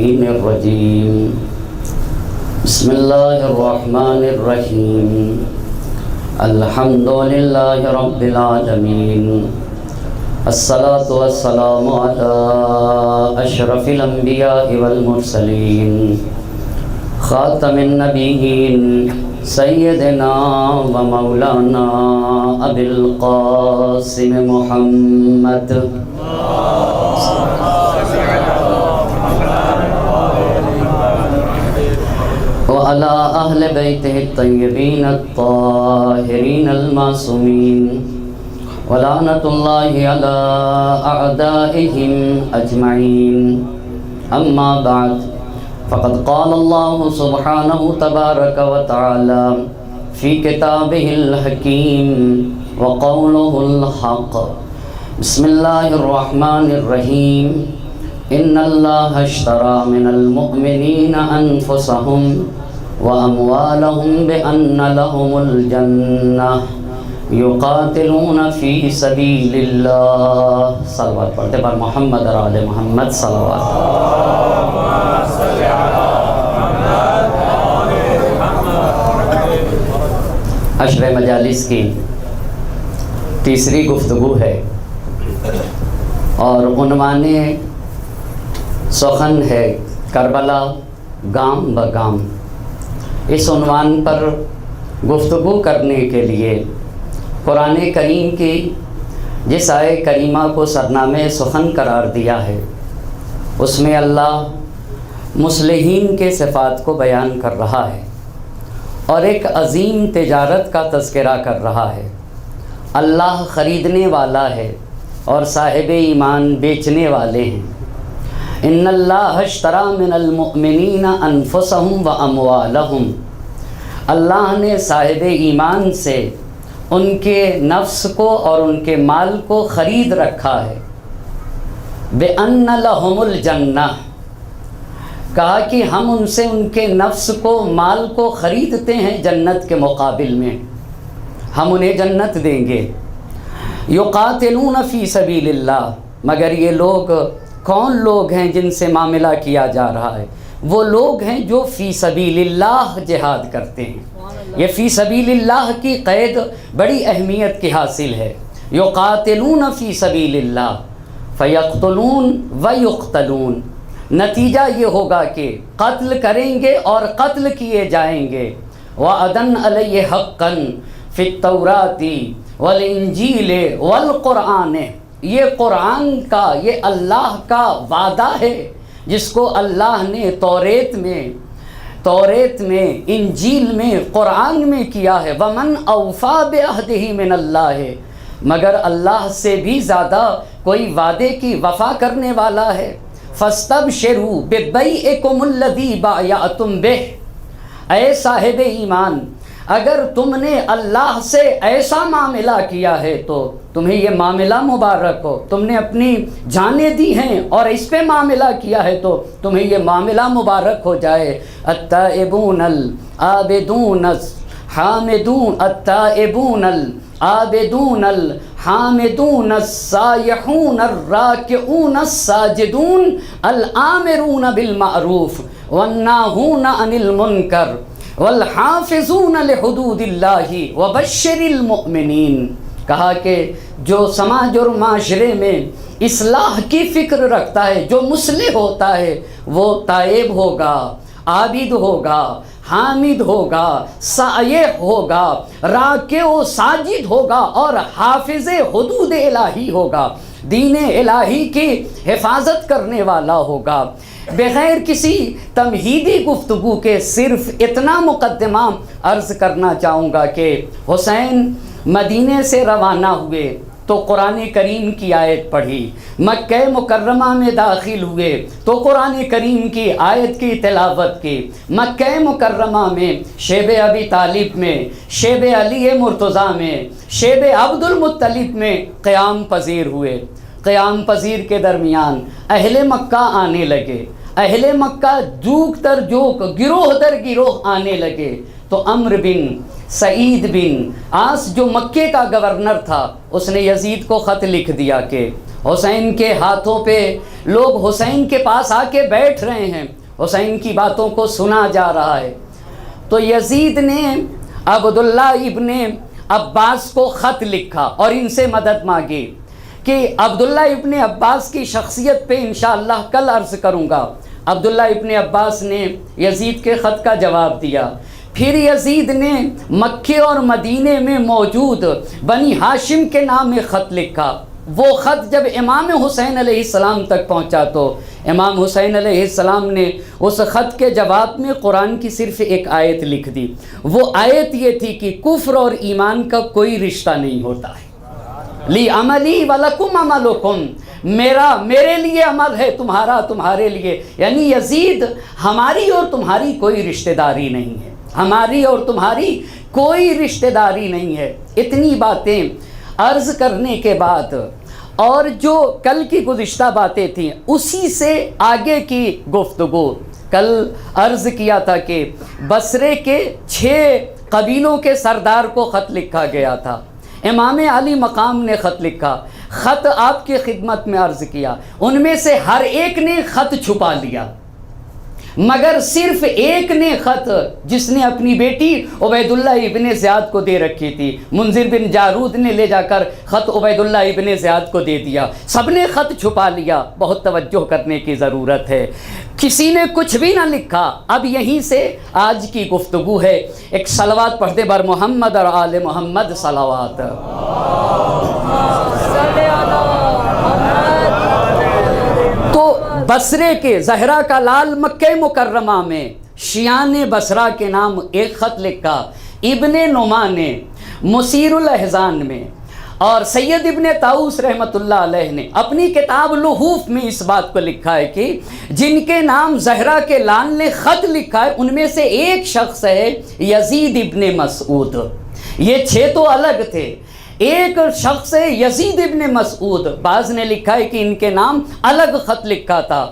اللعین الرجیم بسم اللہ الرحمن الرحیم الحمد للہ رب العالمین الصلاة والسلام علی اشرف الانبیاء والمرسلین خاتم النبیین سیدنا و مولانا ابی القاسم محمد وعلى أهل بيته الطيبين الطاهرين المعصومين ولعنة الله على أعدائهم أجمعين أما بعد فقد قال الله سبحانه تبارك وتعالى في كتابه الحكيم وقوله الحق بسم الله الرحمن الرحيم إن الله اشترى من المؤمنين أنفسهم وأموالهم بأن لهم الجنة يقاتلون في سبيل الله صلوات پڑھتے پر محمد اور آل محمد صلوات عشر مجالس کی تیسری گفتگو ہے اور عنوان سخن ہے کربلا گام بگام۔ اس عنوان پر گفتگو کرنے کے لیے قرآن کریم کی جس آیے کریمہ کو سرنامہ سخن قرار دیا ہے اس میں اللہ مصلحین کے صفات کو بیان کر رہا ہے اور ایک عظیم تجارت کا تذکرہ کر رہا ہے۔ اللہ خریدنے والا ہے اور صاحب ایمان بیچنے والے ہیں۔ ان اللہ اشترى من المؤمنین انفسهم واموالهم، اللہ نے صاحب ایمان سے ان کے نفس کو اور ان کے مال کو خرید رکھا ہے۔ بأن لهم الجنہ، کہا کہ ہم ان سے ان کے نفس کو مال کو خریدتے ہیں جنت کے مقابل میں، ہم انہیں جنت دیں گے۔ یقاتلون فی سبیل اللہ، مگر یہ لوگ کون لوگ ہیں جن سے معاملہ کیا جا رہا ہے؟ وہ لوگ ہیں جو فی سبیل اللہ جہاد کرتے ہیں۔ یہ فی سبیل اللہ کی قید بڑی اہمیت کی حاصل ہے۔ یقاتلون فی سبیل اللہ فیقتلون ویقتلون، نتیجہ یہ ہوگا کہ قتل کریں گے اور قتل کیے جائیں گے۔ وعدن علیہ حقا فی التوراۃ والانجیل والقرآن، یہ قرآن کا، یہ اللہ کا وعدہ ہے جس کو اللہ نے توریت میں انجیل میں قرآن میں کیا ہے۔ ومن اوفی بعہدہ من اللہ، مگر اللہ سے بھی زیادہ کوئی وعدے کی وفا کرنے والا ہے۔ فاستبشروا ببیعکم الذی بایعتم بہ، اے صاحب ایمان اگر تم نے اللہ سے ایسا معاملہ کیا ہے تو تمہیں یہ معاملہ مبارک ہو، تم نے اپنی جانیں دی ہیں اور اس پہ معاملہ کیا ہے تو تمہیں یہ معاملہ مبارک ہو جائے۔ التائبون العابدون الحامدون، التائبون العابدون الحامدون السائحون الراکعون الساجدون الآمرون بالمعروف والناہون عن المنکر والحافظون لحدود اللہ وبشر المؤمنین۔ کہا کہ جو سماج اور معاشرے میں اصلاح کی فکر رکھتا ہے، جو مصلح ہوتا ہے، وہ تائب ہوگا، عابد ہوگا، حامد ہوگا، سائح ہوگا، راکع و ساجد ہوگا اور حافظ حدود الہی ہوگا، دین الہی کی حفاظت کرنے والا ہوگا۔ بغیر کسی تمہیدی گفتگو کے صرف اتنا مقدمہ عرض کرنا چاہوں گا کہ حسین مدینے سے روانہ ہوئے تو قرآن کریم کی آیت پڑھی، مکہ مکرمہ میں داخل ہوئے تو قرآن کریم کی آیت کی تلاوت کی، مکہ مکرمہ میں شیب ابی طالب میں، شیب علی مرتضیٰ میں، شیب عبد المطلب میں قیام پذیر ہوئے۔ قیام پذیر کے درمیان اہل مکہ آنے لگے، اہل مکہ جوک تر جوک، گروہ در گروہ آنے لگے تو عمرو بن سعید بن آس جو مکے کا گورنر تھا، اس نے یزید کو خط لکھ دیا کہ حسین کے ہاتھوں پہ لوگ حسین کے پاس آ کے بیٹھ رہے ہیں، حسین کی باتوں کو سنا جا رہا ہے۔ تو یزید نے عبداللہ ابن عباس کو خط لکھا اور ان سے مدد مانگی کہ عبداللہ ابن عباس کی شخصیت پہ انشاءاللہ کل عرض کروں گا۔ عبداللہ ابن عباس نے یزید کے خط کا جواب دیا۔ پھر یزید نے مکے اور مدینے میں موجود بنی ہاشم کے نام میں خط لکھا۔ وہ خط جب امام حسین علیہ السلام تک پہنچا تو امام حسین علیہ السلام نے اس خط کے جواب میں قرآن کی صرف ایک آیت لکھ دی۔ وہ آیت یہ تھی کہ کفر اور ایمان کا کوئی رشتہ نہیں ہوتا ہے۔ لی عملی ولکم عملکم، میرے لیے عمل ہے، تمہارا تمہارے لیے، یعنی یزید ہماری اور تمہاری کوئی رشتہ داری نہیں ہے، ہماری اور تمہاری کوئی رشتہ داری نہیں ہے۔ اتنی باتیں عرض کرنے کے بعد اور جو کل کی گزشتہ باتیں تھیں اسی سے آگے کی گفتگو، کل عرض کیا تھا کہ بصرے کے 6 قبیلوں کے سردار کو خط لکھا گیا تھا۔ امام علی مقام نے خط لکھا، خط آپ کی خدمت میں عرض کیا، ان میں سے ہر ایک نے خط چھپا لیا، مگر صرف ایک نے خط، جس نے اپنی بیٹی عبید اللہ ابن زیاد کو دے رکھی تھی، منذر بن جارود نے لے جا کر خط عبید اللہ ابن زیاد کو دے دیا۔ سب نے خط چھپا لیا۔ بہت توجہ کرنے کی ضرورت ہے، کسی نے کچھ بھی نہ لکھا۔ اب یہیں سے آج کی گفتگو ہے۔ ایک صلوات پڑھتے بر محمد اور آل محمد صلوات۔ تو بصرے کے زہرا کا لال مکہ مکرمہ میں شیعان بصرہ کے نام ایک خط لکھا، ابن نعمان نے مسیر الاحزان میں، اور سید ابن طاؤس رحمۃ اللہ علیہ نے اپنی کتاب لحوف میں اس بات کو لکھا ہے کہ جن کے نام زہرا کے لال نے خط لکھا ہے ان میں سے ایک شخص ہے یزید ابن مسعود۔ یہ 6 تو الگ تھے، ایک شخص ہے یزید ابن مسعود۔ بعض نے لکھا ہے کہ ان کے نام الگ خط لکھا تھا۔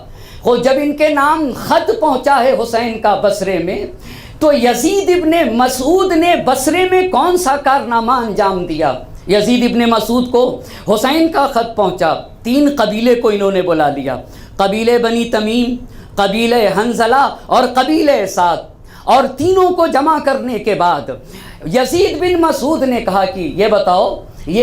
جب ان کے نام خط پہنچا ہے حسین کا بصرے میں، تو یزید ابن مسعود نے بصرے میں کون سا کارنامہ انجام دیا؟ یزید ابن مسعود کو حسین کا خط پہنچا، 3 قبیلے کو انہوں نے بلا لیا، قبیلے بنی تمیم، قبیلے حنزلہ اور قبیلے سعد، اور تینوں کو جمع کرنے کے بعد یزید بن مسعود نے کہا کہ یہ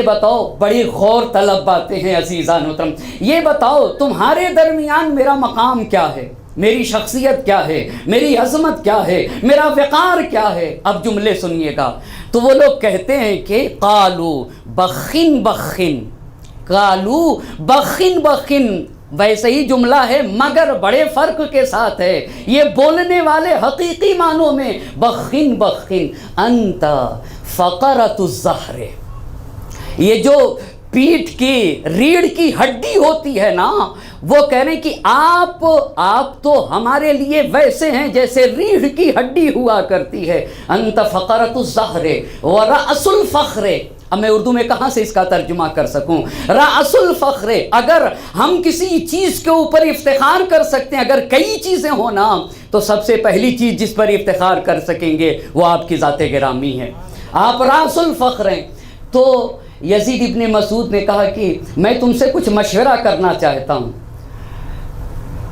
بتاؤ بڑی غور طلب باتیں ہیں عزیزان محترم، یہ بتاؤ تمہارے درمیان میرا مقام کیا ہے، میری شخصیت کیا ہے، میری عظمت کیا ہے، میرا وقار کیا ہے؟ اب جملے سنیے گا۔ تو وہ لوگ کہتے ہیں کہ قالو بخن بخن، قالو بخن بخن، ویسے ہی جملہ ہے مگر بڑے فرق کے ساتھ ہے۔ یہ بولنے والے حقیقی معنوں میں بخن بخن انت فقرۃ الظہر، یہ جو پیٹھ کی ریڑھ کی ہڈی ہوتی ہے نا، وہ کہہ رہے ہیں کہ آپ تو ہمارے لیے ویسے ہیں جیسے ریڑھ کی ہڈی ہوا کرتی ہے۔ انت فقرۃ الظہر ورأس الفخر، اب میں اردو میں کہاں سے اس کا ترجمہ کر سکوں؟ رأس الفخر، اگر ہم کسی چیز کے اوپر افتخار کر سکتے ہیں، اگر کئی چیزیں ہونا، تو سب سے پہلی چیز جس پر افتخار کر سکیں گے وہ آپ کی ذات گرامی ہے، آپ رأس الفخر ہیں۔ تو یزید ابن مسعود نے کہا کہ میں تم سے کچھ مشورہ کرنا چاہتا ہوں۔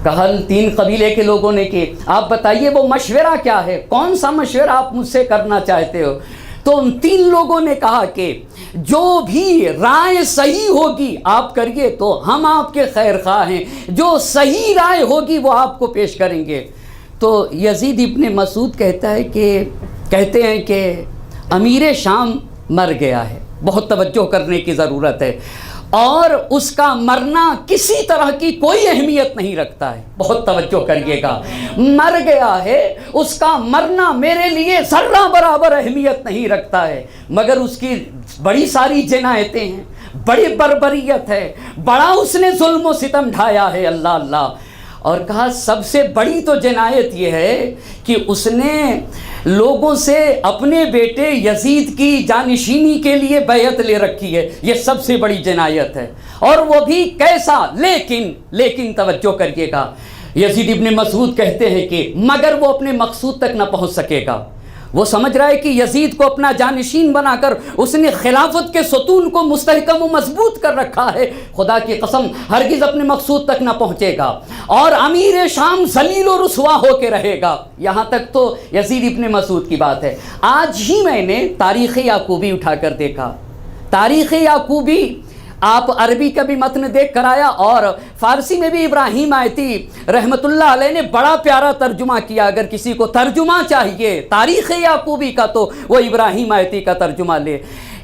کہا 3 قبیلے کے لوگوں نے کہ آپ بتائیے وہ مشورہ کیا ہے، کون سا مشورہ آپ مجھ سے کرنا چاہتے ہو؟ تو ان 3 لوگوں نے کہا کہ جو بھی رائے صحیح ہوگی آپ کریے تو ہم آپ کے خیر خواہ ہیں، جو صحیح رائے ہوگی وہ آپ کو پیش کریں گے۔ تو یزید ابن مسعود کہتے ہیں کہ امیر شام مر گیا ہے، بہت توجہ کرنے کی ضرورت ہے، اور اس کا مرنا کسی طرح کی کوئی اہمیت نہیں رکھتا ہے، بہت توجہ کریے گا، مر گیا ہے، اس کا مرنا میرے لیے ذرہ برابر اہمیت نہیں رکھتا ہے، مگر اس کی بڑی ساری جنایتیں ہیں، بڑی بربریت ہے، بڑا اس نے ظلم و ستم ڈھایا ہے، اللہ اللہ۔ اور کہا سب سے بڑی تو جنایت یہ ہے کہ اس نے لوگوں سے اپنے بیٹے یزید کی جانشینی کے لیے بیعت لے رکھی ہے، یہ سب سے بڑی جنایت ہے، اور وہ بھی کیسا؟ لیکن توجہ کریے گا، یزید ابن مسعود کہتے ہیں کہ مگر وہ اپنے مقصود تک نہ پہنچ سکے گا، وہ سمجھ رہا ہے کہ یزید کو اپنا جانشین بنا کر اس نے خلافت کے ستون کو مستحکم و مضبوط کر رکھا ہے، خدا کی قسم ہرگز اپنے مقصود تک نہ پہنچے گا، اور امیر شام ذلیل و رسوا ہو کے رہے گا۔ یہاں تک تو یزید ابن مسعود کی بات ہے۔ آج ہی میں نے تاریخ یعقوبی اٹھا کر دیکھا، تاریخ یعقوبی آپ عربی کا بھی متن دیکھ کر آیا، اور فارسی میں بھی ابراہیم آیتی رحمۃ اللہ علیہ نے بڑا پیارا ترجمہ کیا۔ اگر کسی کو ترجمہ چاہیے تاریخ یعقوبی کا تو وہ ابراہیم آیتی کا ترجمہ لے۔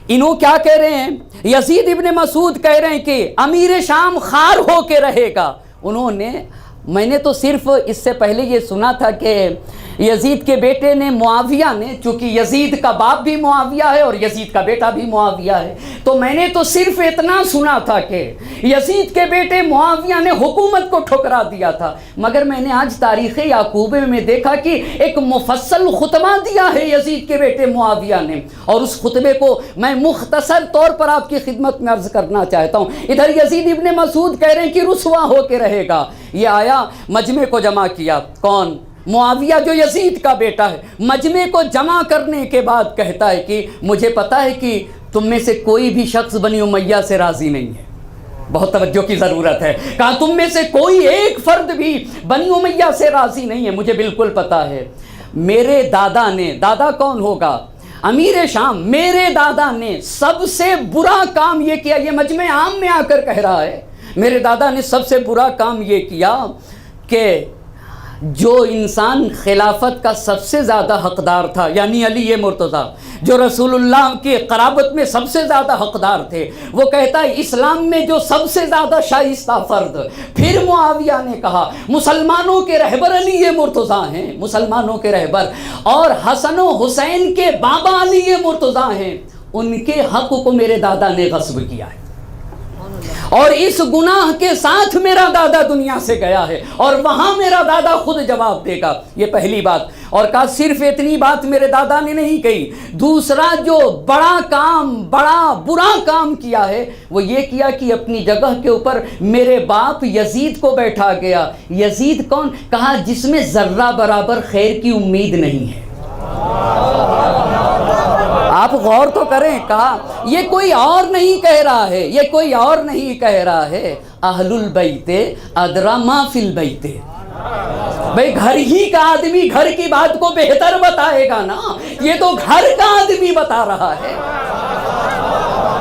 انہوں کیا کہہ رہے ہیں؟ یزید ابن مسعود کہہ رہے ہیں کہ امیر شام خار ہو کے رہے گا۔ میں نے تو صرف اس سے پہلے یہ سنا تھا کہ یزید کے بیٹے نے معاویہ نے، چونکہ یزید کا باپ بھی معاویہ ہے اور یزید کا بیٹا بھی معاویہ ہے، تو میں نے تو صرف اتنا سنا تھا کہ یزید کے بیٹے معاویہ نے حکومت کو ٹھکرا دیا تھا، مگر میں نے آج تاریخ یعقوبی میں دیکھا کہ ایک مفصل خطبہ دیا ہے یزید کے بیٹے معاویہ نے، اور اس خطبے کو میں مختصر طور پر آپ کی خدمت میں عرض کرنا چاہتا ہوں۔ ادھر یزید ابن مسعود کہہ رہے ہیں کہ رسوا ہو کے رہے گا۔ یہ آیا مجمع کو جمع کیا، کون؟ معاویہ جو یزید کا بیٹا ہے، مجمع کو جمع کرنے کے بعد کہتا ہے کہ مجھے پتا ہے کہ تم میں سے کوئی بھی شخص بنی امیہ سے راضی نہیں ہے۔ بہت توجہ کی ضرورت ہے، کہا تم میں سے کوئی ایک فرد بھی بنی امیہ سے راضی نہیں ہے، مجھے بالکل پتا ہے۔ میرے دادا نے، دادا کون ہوگا؟ امیر شام، میرے دادا نے سب سے برا کام یہ کیا، یہ مجمع عام میں آ کر کہہ رہا ہے، میرے دادا نے سب سے برا کام یہ کیا کہ جو انسان خلافت کا سب سے زیادہ حقدار تھا، یعنی علی مرتضیٰ، جو رسول اللہ کے قرابت میں سب سے زیادہ حقدار تھے، وہ کہتا ہے اسلام میں جو سب سے زیادہ شائستہ فرد، پھر معاویہ نے کہا مسلمانوں کے رہبر علی مرتضیٰ ہیں، مسلمانوں کے رہبر، اور حسن و حسین کے بابا علی مرتضیٰ ہیں، ان کے حق کو میرے دادا نے غصب کیا ہے، اور اس گناہ کے ساتھ میرا دادا دنیا سے گیا ہے، اور وہاں میرا دادا خود جواب دے گا۔ یہ پہلی بات، اور کہا صرف اتنی بات میرے دادا نے نہیں کہی، دوسرا جو بڑا کام، بڑا برا کام کیا ہے وہ یہ کیا کہ اپنی جگہ کے اوپر میرے باپ یزید کو بیٹھا گیا۔ یزید کون؟ کہا جس میں ذرہ برابر خیر کی امید نہیں ہے۔ آپ غور تو کریں، کہا یہ کوئی اور نہیں کہہ رہا ہے، یہ کوئی اور نہیں کہہ رہا ہے، اہل البیت ادری ما فی البیت۔ بھئی گھر ہی کا آدمی گھر کی بات کو بہتر بتائے گا نا، یہ تو گھر کا آدمی بتا رہا ہے،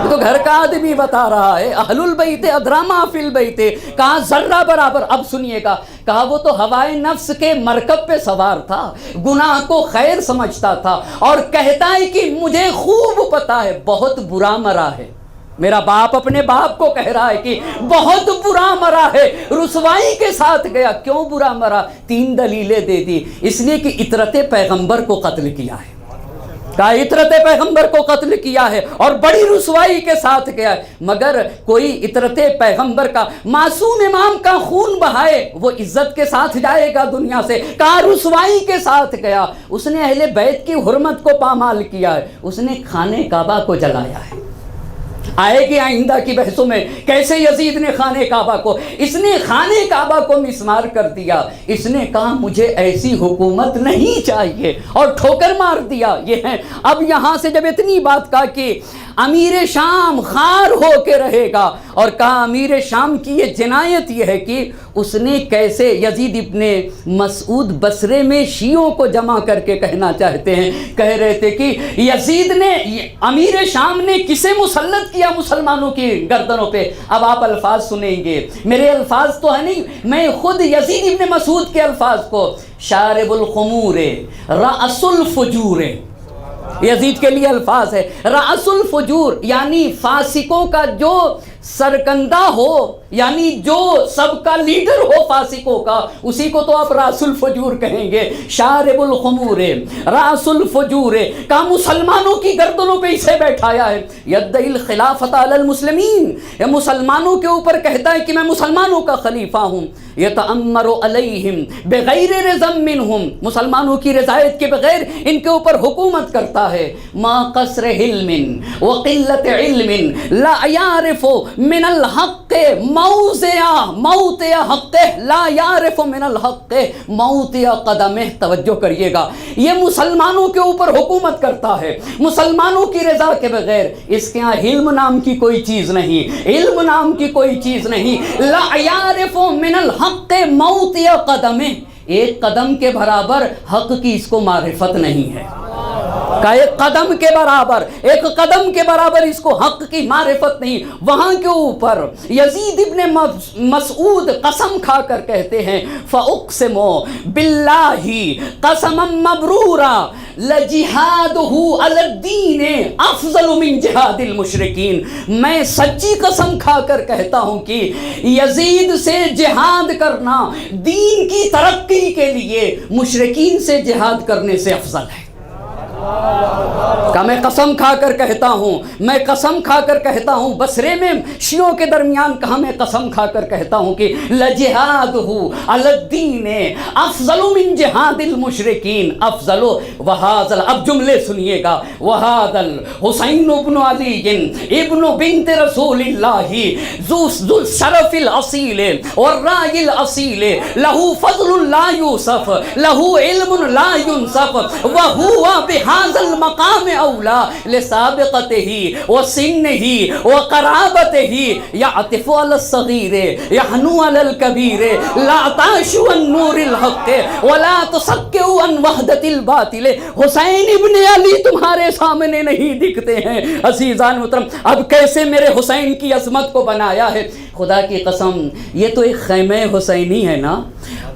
یہ تو گھر کا آدمی بتا رہا ہے، اہل البیت ادری ما فی البیت۔ کہا ذرہ برابر، اب سنیے گا، کہا وہ تو ہوائے نفس کے مرکب پہ سوار تھا، گناہ کو خیر سمجھتا تھا، اور کہتا ہے کہ مجھے خوب پتا ہے بہت برا مرا ہے۔ میرا باپ اپنے باپ کو کہہ رہا ہے کہ بہت برا مرا ہے، رسوائی کے ساتھ گیا۔ کیوں برا مرا؟ 3 دلیلیں دے دی، اس لیے کہ عطرت پیغمبر کو قتل کیا ہے، کہا عطرت پیغمبر کو قتل کیا ہے اور بڑی رسوائی کے ساتھ گیا ہے۔ مگر کوئی عطرت پیغمبر کا، معصوم امام کا خون بہائے وہ عزت کے ساتھ جائے گا دنیا سے، کہا رسوائی کے ساتھ گیا۔ اس نے اہل بیت کی حرمت کو پامال کیا ہے، اس نے خانہ کعبہ کو جلایا ہے۔ آئے گی آئندہ کی بحثوں میں کیسے یزید نے خانہ کعبہ کو، اس نے خانہ کعبہ کو مسمار کر دیا، اس نے کہا مجھے ایسی حکومت نہیں چاہیے اور ٹھوکر مار دیا۔ یہ ہے اب یہاں سے جب اتنی بات کہا کہ امیر شام خار ہو کے رہے گا، اور کہا امیر شام کی یہ جنایت یہ ہے کہ اس نے کیسے، یزید ابن مسعود بصرے میں شیعوں کو جمع کر کے کہنا چاہتے ہیں، کہہ رہے تھے کہ یزید نے، امیر شام نے کسے مسلط کیا مسلمانوں کی گردنوں پہ۔ اب آپ الفاظ سنیں گے، میرے الفاظ تو ہے نہیں، میں خود یزید ابن مسعود کے الفاظ کو، شارب الخمور رأس الفجور، یزید کے لیے الفاظ ہے رأس الفجور، یعنی فاسقوں کا جو سرکندہ ہو، یعنی جو سب کا لیڈر ہو فاسقوں کا، اسی کو تو آپ رأس الفجور کہیں گے۔ شارب الخمور رأس الفجور، کا مسلمانوں کی گردنوں پہ اسے بیٹھایا ہے۔ یدعی الخلافۃ علی المسلمین، یہ مسلمانوں کے اوپر کہتا ہے کہ میں مسلمانوں کا خلیفہ ہوں۔ یتأمر علیہم بغیر رضا منہم، مسلمانوں کی رضایت کے بغیر ان کے اوپر حکومت کرتا ہے۔ ما قصر حلم وقلت علم لا یعرف من الحق موضع حق لا یعرف من الحق موضع قدمہ. توجہ کریے گا، یہ مسلمانوں کے اوپر حکومت کرتا ہے مسلمانوں کی رضا کے بغیر. اس کے ہاں علم نام کی کوئی چیز نہیں، علم نام کی کوئی چیز نہیں. لا یعرف من الحق موضع قدمہ، ایک قدم کے برابر حق کی اس کو معرفت نہیں ہے. کا ایک قدم کے برابر، ایک قدم کے برابر اس کو حق کی معرفت نہیں. وہاں کے اوپر یزید ابن مسعود قسم کھا کر کہتے ہیں فَأُقْسِمُ بِاللَّهِ قَسَمًا مَبْرُورًا لَجِهَادُهُ عَلَى الدِّينِ أَفْضَلُ مِنْ جِهَادِ الْمُشْرِكِينَ. میں سچی قسم کھا کر کہتا ہوں کہ یزید سے جہاد کرنا دین کی ترقی کے لیے مشرکین سے جہاد کرنے سے افضل ہے. کہ میں قسم کھا کر کہتا ہوں، میں قسم کھا کر کہتا ہوں. بصرے میں شیعوں کے درمیان کہا میں قسم کھا کر کہتا ہوں کہ لَجِهَادُهُ عَلَى الدِّينِ أَفْضَلُ مِنْ جِهَادِ الْمُشْرِكِينَ أَفْضَلُ. وَهَذَا، اب جملے سنیے گا، وَهَذَا الْحُسَيْنُ بْنُ عَلِيٍّ ابن بنت رسول اللہ ذو الشرف الأصیل والرأي الأصیل له فضل لا يوصف له علم لا ينصف وهو بهذا المقام أولى لسابقته وسنه وقرابته يعطف على الصغير يحنو على الكبير لا تعشوا عن نور الحق ولا تسكوا عن وحدة الباطل. حسین ابن علی تمہارے سامنے نہیں دکھتے ہیں عزیزان محترم. اب کیسے میرے حسین کی عظمت کو بنایا ہے. خدا کی قسم یہ تو ایک خیمہ حسینی ہے نا.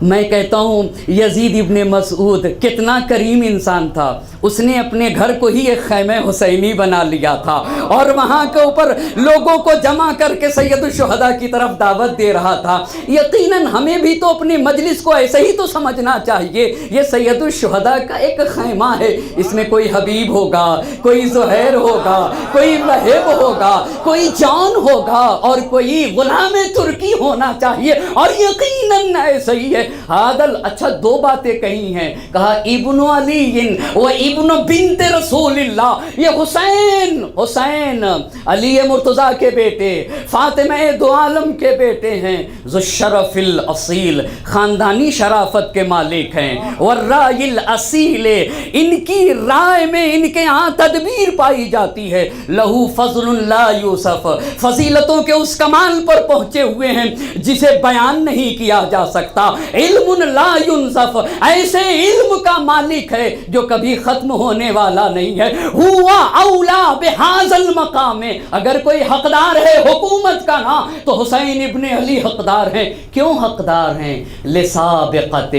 میں کہتا ہوں یزید ابن مسعود کتنا کریم انسان تھا. اس نے اپنے گھر کو ہی ایک خیمہ حسینی بنا لیا تھا اور وہاں کے اوپر لوگوں کو جمع کر کے سید الشہداء کی طرف دعوت دے رہا تھا. یقیناً ہمیں بھی تو اپنی مجلس کو ایسے ہی تو سمجھنا چاہیے. یہ سید الشہداء کا ایک خیمہ ہے. اس میں کوئی حبیب ہوگا، کوئی زہیر ہوگا، کوئی وہیب ہوگا، کوئی جان ہوگا اور کوئی غلام ترکی ہونا چاہیے. اور یقیناً ایسا ہی ہے. عادل اچھا دو باتیں کہی ہیں. کہا ابن علی و ابن بنت رسول اللہ. یہ حسین علی مرتضیٰ کے بیٹے، فاطمہ دو عالم کے بیٹے ہیں. ذو الشرف الاصیل، خاندانی شرافت کے مالک ہیں. والرأی الاصیل، ان کی رائے میں ان کے ہاں تدبیر پائی جاتی ہے. لہو فضل لا یوصف، فضیلتوں کے اس کمال پر پہنچے ہوئے ہیں جسے بیان نہیں کیا جا سکتا. علم لا ينصف، ایسے علم کا مالک ہے جو کبھی ختم ہونے والا نہیں ہے. ہوا اولا بہذا المقام. اگر کوئی حقدار ہے حکومت کا نا تو حسین ابن علی حقدار ہیں. کیوں حقدار ہیں؟ لسابقتہ.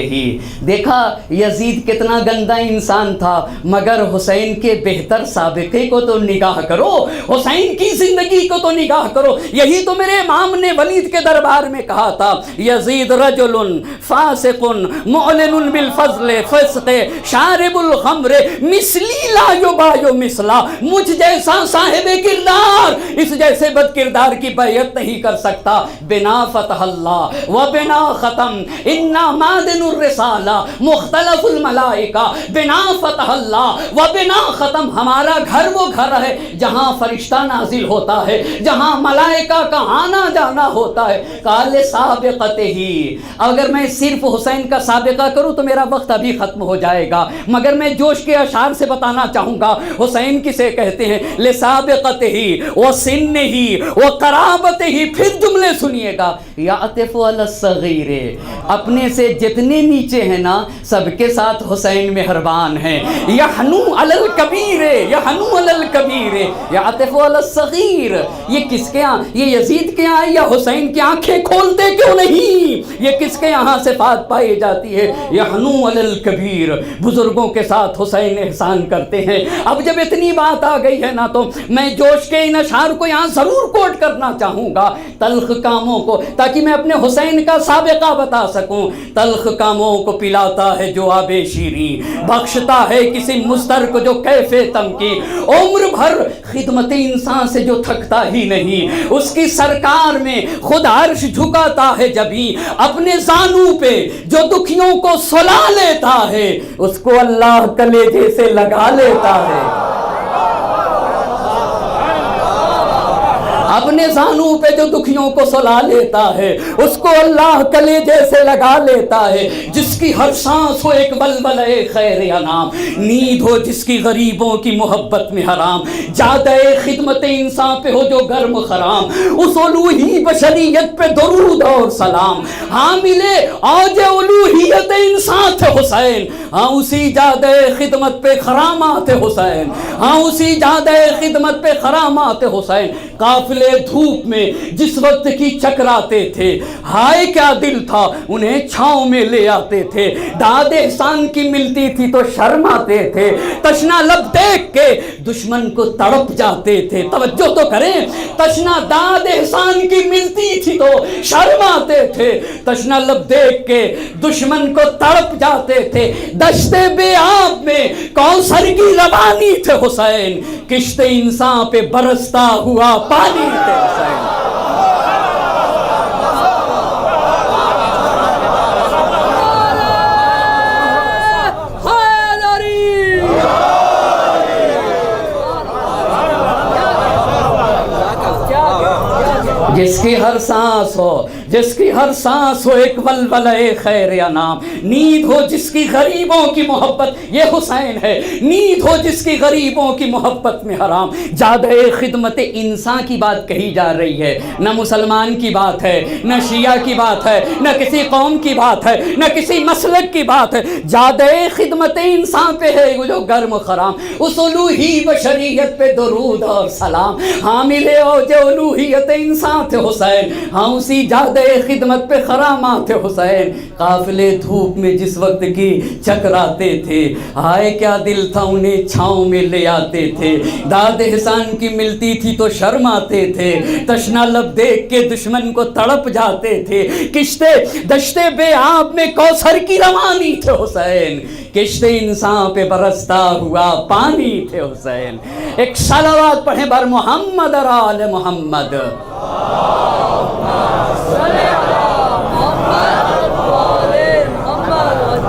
دیکھا یزید کتنا گندا انسان تھا مگر حسین کے بہتر سابقے کو تو نگاہ کرو، حسین کی زندگی کو تو نگاہ کرو. یہی تو میرے امام نے ولید کے دربار میں کہا تھا یزید رجل فاسق معلن بالفضل فسق شارب الخمر مثلی لا یباع مثلا. مجھ جیسا صاحب کردار اس جیسے بد کردار کی بیعت نہیں کر سکتا. بنا فتح اللہ و بنا ختم انا معدن الرسالہ مختلف الملائکہ. بنا فتح اللہ و بنا ختم، ہمارا گھر وہ گھر ہے جہاں فرشتہ نازل ہوتا ہے، جہاں ملائکہ کا آنا جانا ہوتا ہے. قال سابقتہ ہی. اگر میں صرف حسین کا سابقہ کروں تو میرا وقت ابھی ختم ہو جائے گا، مگر میں جوش کے اشعار سے بتانا چاہوں گا حسین کسے کہتے ہیں. لسابقتہ ہی وسنہ ہی وقرابتہ ہی. پھر جملے سنیے گا. یعطف علی الصغیر، اپنے سے جتنے نیچے ہیں نا سب کے ساتھ حسین مہربان ہیں. یحنو علی الکبیر، یحنو علی الکبیر یعطف علی الصغیر. یہ کس کے ہاں؟ یہ یزید کے ہاں یا حسین کی آنکھیں کھولتے کیوں نہیں؟ یہ کس کے یہاں صفات پائی جاتی ہے؟ یحنو علی الکبیر، بزرگوں کے ساتھ حسین احسان کرتے ہیں. اب جب اتنی بات آ گئی ہے نا تو میں جوش کے ان اشعار کو یہاں ضرور کوٹ کرنا چاہوں گا، تلخ کاموں کو، تاکہ میں اپنے حسین کا سابقہ بتا سکوں. تلخ کاموں کو پلاتا ہے جو آب شیریں، بخشتا ہے کسی مضطر کو جو کیف تمکی. عمر بھر خدمت انسان سے جو تھکتا ہی نہیں، اس کی سرکار میں خود عرش جھکاتا ہے جبھی. اپنے زانوں پہ جو دکھیوں کو سلا لیتا ہے اس کو اللہ کلیجے سے لگا لیتا ہے. اپنے زانوں پہ جو دکھیوں کو سلا لیتا ہے اس کو اللہ کلیجے سے لگا لیتا ہے. جس کی ہر سانس ہو ایک ولولہ خیر انام، نیند ہو جس کی غریبوں کی محبت میں حرام، جادہ خدمت انسان پہ ہو جو گرم خرام، اس الوہی بشریت پہ درود اور سلام. حامل اوج الوہیت انسان تھے حسین، ہاں اسی جادہ خدمت پہ خرامات حسین، ہاں اسی جادہ خدمت پہ خرامات حسین. قافلے دھوپ میں جس وقت کی چکراتے تھے، ہائے کیا دل تھا انہیں چھاؤں میں لے آتے تھے. داد احسان کی ملتی تھی تو شرماتے تھے، تشنا لب دیکھ کے دشمن کو تڑپ جاتے تھے. توجہ تو کریں، تشنا داد احسان کی ملتی تھی تو شرماتے تھے، تشنا لب دیکھ کے دشمن کو تڑپ جاتے تھے. دشتے بے آب میں کوثر کی روانی تھے حسین، کشت انسان پہ برستا ہوا پانی تھے حسین. جس کی ہر سانس ہو، جس کی ہر سانس ہو ایک ولولہ خیر انام، نیند ہو جس کی غریبوں کی محبت، یہ حسین ہے. نیند ہو جس کی غریبوں کی محبت میں حرام. جادہ خدمت انسان کی بات کہی جا رہی ہے، نہ مسلمان کی بات ہے، نہ شیعہ کی بات ہے، نہ کسی قوم کی بات ہے، نہ کسی مسلک کی بات ہے. جادہ خدمت انسان پہ ہے جو گرم خرام، اس الوہی بشریت پہ درود اور سلام. حامل اوج الوہیت انسان تھے حسین، ہاں اسی جادہ خدمت پہ خرامات تھے حسین. قافلے دھوپ میں جس وقت کی چکراتے تھے، ہائے کیا دل تھا انہیں چھاؤں میں لے آتے تھے. داد احسان کی ملتی تھی تو شرماتے تھے، تشنا لب دیکھ کے دشمن کو تڑپ جاتے تھے. کشتے دشتے بے آب میں کوثر کی روانی تھے حسین، کشت انسان پہ برستا ہوا پانی تھے حسین. ایک صلوات پڑھیں بر محمد اور آل محمد.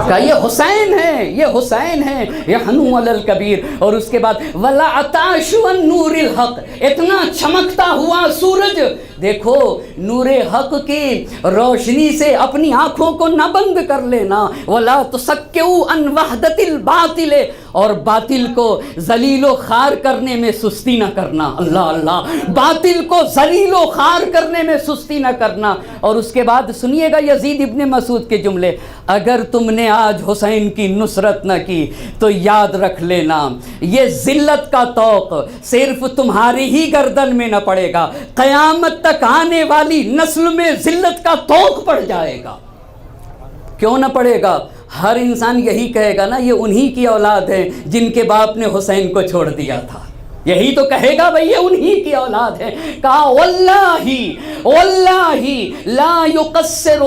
کہ یہ حسین ہے، یہ حسین ہے، یہ حنو علی الکبیر. اور اس کے بعد ولا عطاش النور الحق، اتنا چمکتا ہوا سورج. دیکھو نور حق کی روشنی سے اپنی آنکھوں کو نہ بند کر لینا. ولا تسکوا عن وحدت الباطل، اور باطل کو ذلیل و خوار کرنے میں سستی نہ کرنا. اللہ اللہ، باطل کو ذلیل و خوار کرنے میں سستی نہ کرنا. اور اس کے بعد سنیے گا یزید ابن مسعود کے جملے، اگر تم نے آج حسین کی نصرت نہ کی تو یاد رکھ لینا یہ ذلت کا طوق صرف تمہاری ہی گردن میں نہ پڑے گا، قیامت تک آنے والی نسل میں ذلت کا طوق پڑ جائے گا. کیوں نہ پڑے گا؟ ہر انسان یہی کہے گا نا یہ انہی کی اولاد ہے جن کے باپ نے حسین کو چھوڑ دیا تھا. یہی تو کہے گا بھئی یہ انہی کی اولاد ہے. کہا واللہ لا یقصر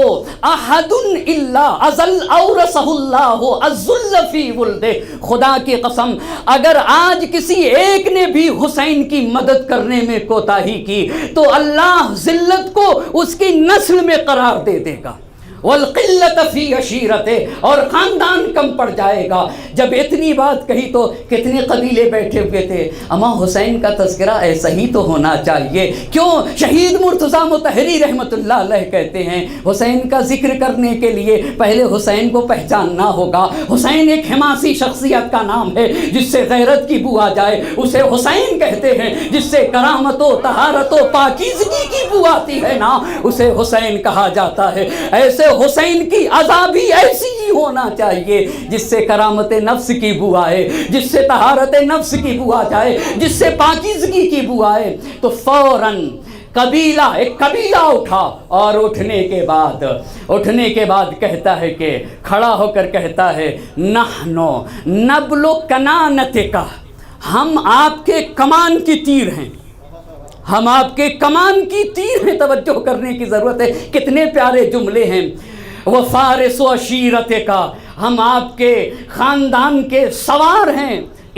احد الا ازل اورثہ اللہ الذل فی ولدہ. خدا کی قسم اگر آج کسی ایک نے بھی حسین کی مدد کرنے میں کوتاہی کی تو اللہ ذلت کو اس کی نسل میں قرار دے دے گا. والقلت فی عشیرتہ، اور خاندان کم پڑ جائے گا. جب اتنی بات کہی تو کتنے قبیلے بیٹھے ہوئے تھے. اما حسین کا تذکرہ ایسا ہی تو ہونا چاہیے. کیوں؟ شہید مرتضیٰ مطہری رحمۃ اللہ علیہ کہتے ہیں حسین کا ذکر کرنے کے لیے پہلے حسین کو پہچاننا ہوگا. حسین ایک حماسی شخصیت کا نام ہے. جس سے غیرت کی بو آ جائے اسے حسین کہتے ہیں، جس سے کرامت و طہارت و پاکیزگی کی بو آتی ہے نا اسے حسین کہا جاتا ہے. ایسے حسین کی عزا بھی ایسی ہی ہونا چاہیے جس سے کرامت نفس کی بو آئے، جس سے طہارت نفس کی بو آ جائے، جس سے پاکیزگی کی بو آئے. تو فوراً ایک قبیلہ اٹھا، اور اٹھنے کے بعد کہتا ہے کہ کھڑا ہو کر کہتا ہے نحنو نبلو کنانتک، ہم آپ کے کمان کی تیر ہیں، ہم آپ کے کمان کی تیر ہیں. توجہ کرنے کی ضرورت ہے، کتنے پیارے جملے ہیں. وہ فارس و عشیرت کا، ہم آپ کے خاندان کے سوار ہیں.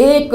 1,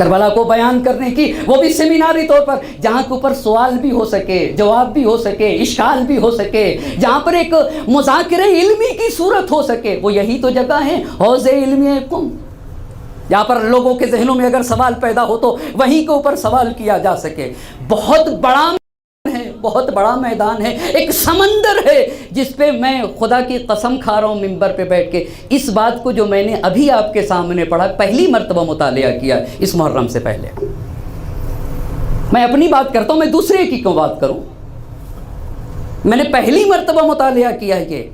کربلا کو بیان کرنے کی، وہ بھی سیمیناری طور پر، جہاں کے اوپر سوال بھی ہو سکے، جواب بھی ہو سکے، اشکال بھی ہو سکے، جہاں پر ایک مذاکرہ علمی کی صورت ہو سکے، وہ یہی تو جگہ ہے حوض علمی قم، جہاں پر لوگوں کے ذہنوں میں اگر سوال پیدا ہو تو وہیں کے اوپر سوال کیا جا سکے۔ بہت بڑا ہے، بہت بڑا میدان ہے، ایک سمندر ہے جس پہ میں خدا کی قسم کھا رہا ہوں ممبر پہ بیٹھ کے اس بات کو جو میں نے ابھی آپ کے سامنے پڑھا، پہلی مرتبہ مطالعہ کیا اس محرم سے پہلے۔ میں اپنی بات کرتا ہوں، میں دوسرے کی کیوں بات کروں؟ میں نے پہلی مرتبہ مطالعہ کیا ہے یہ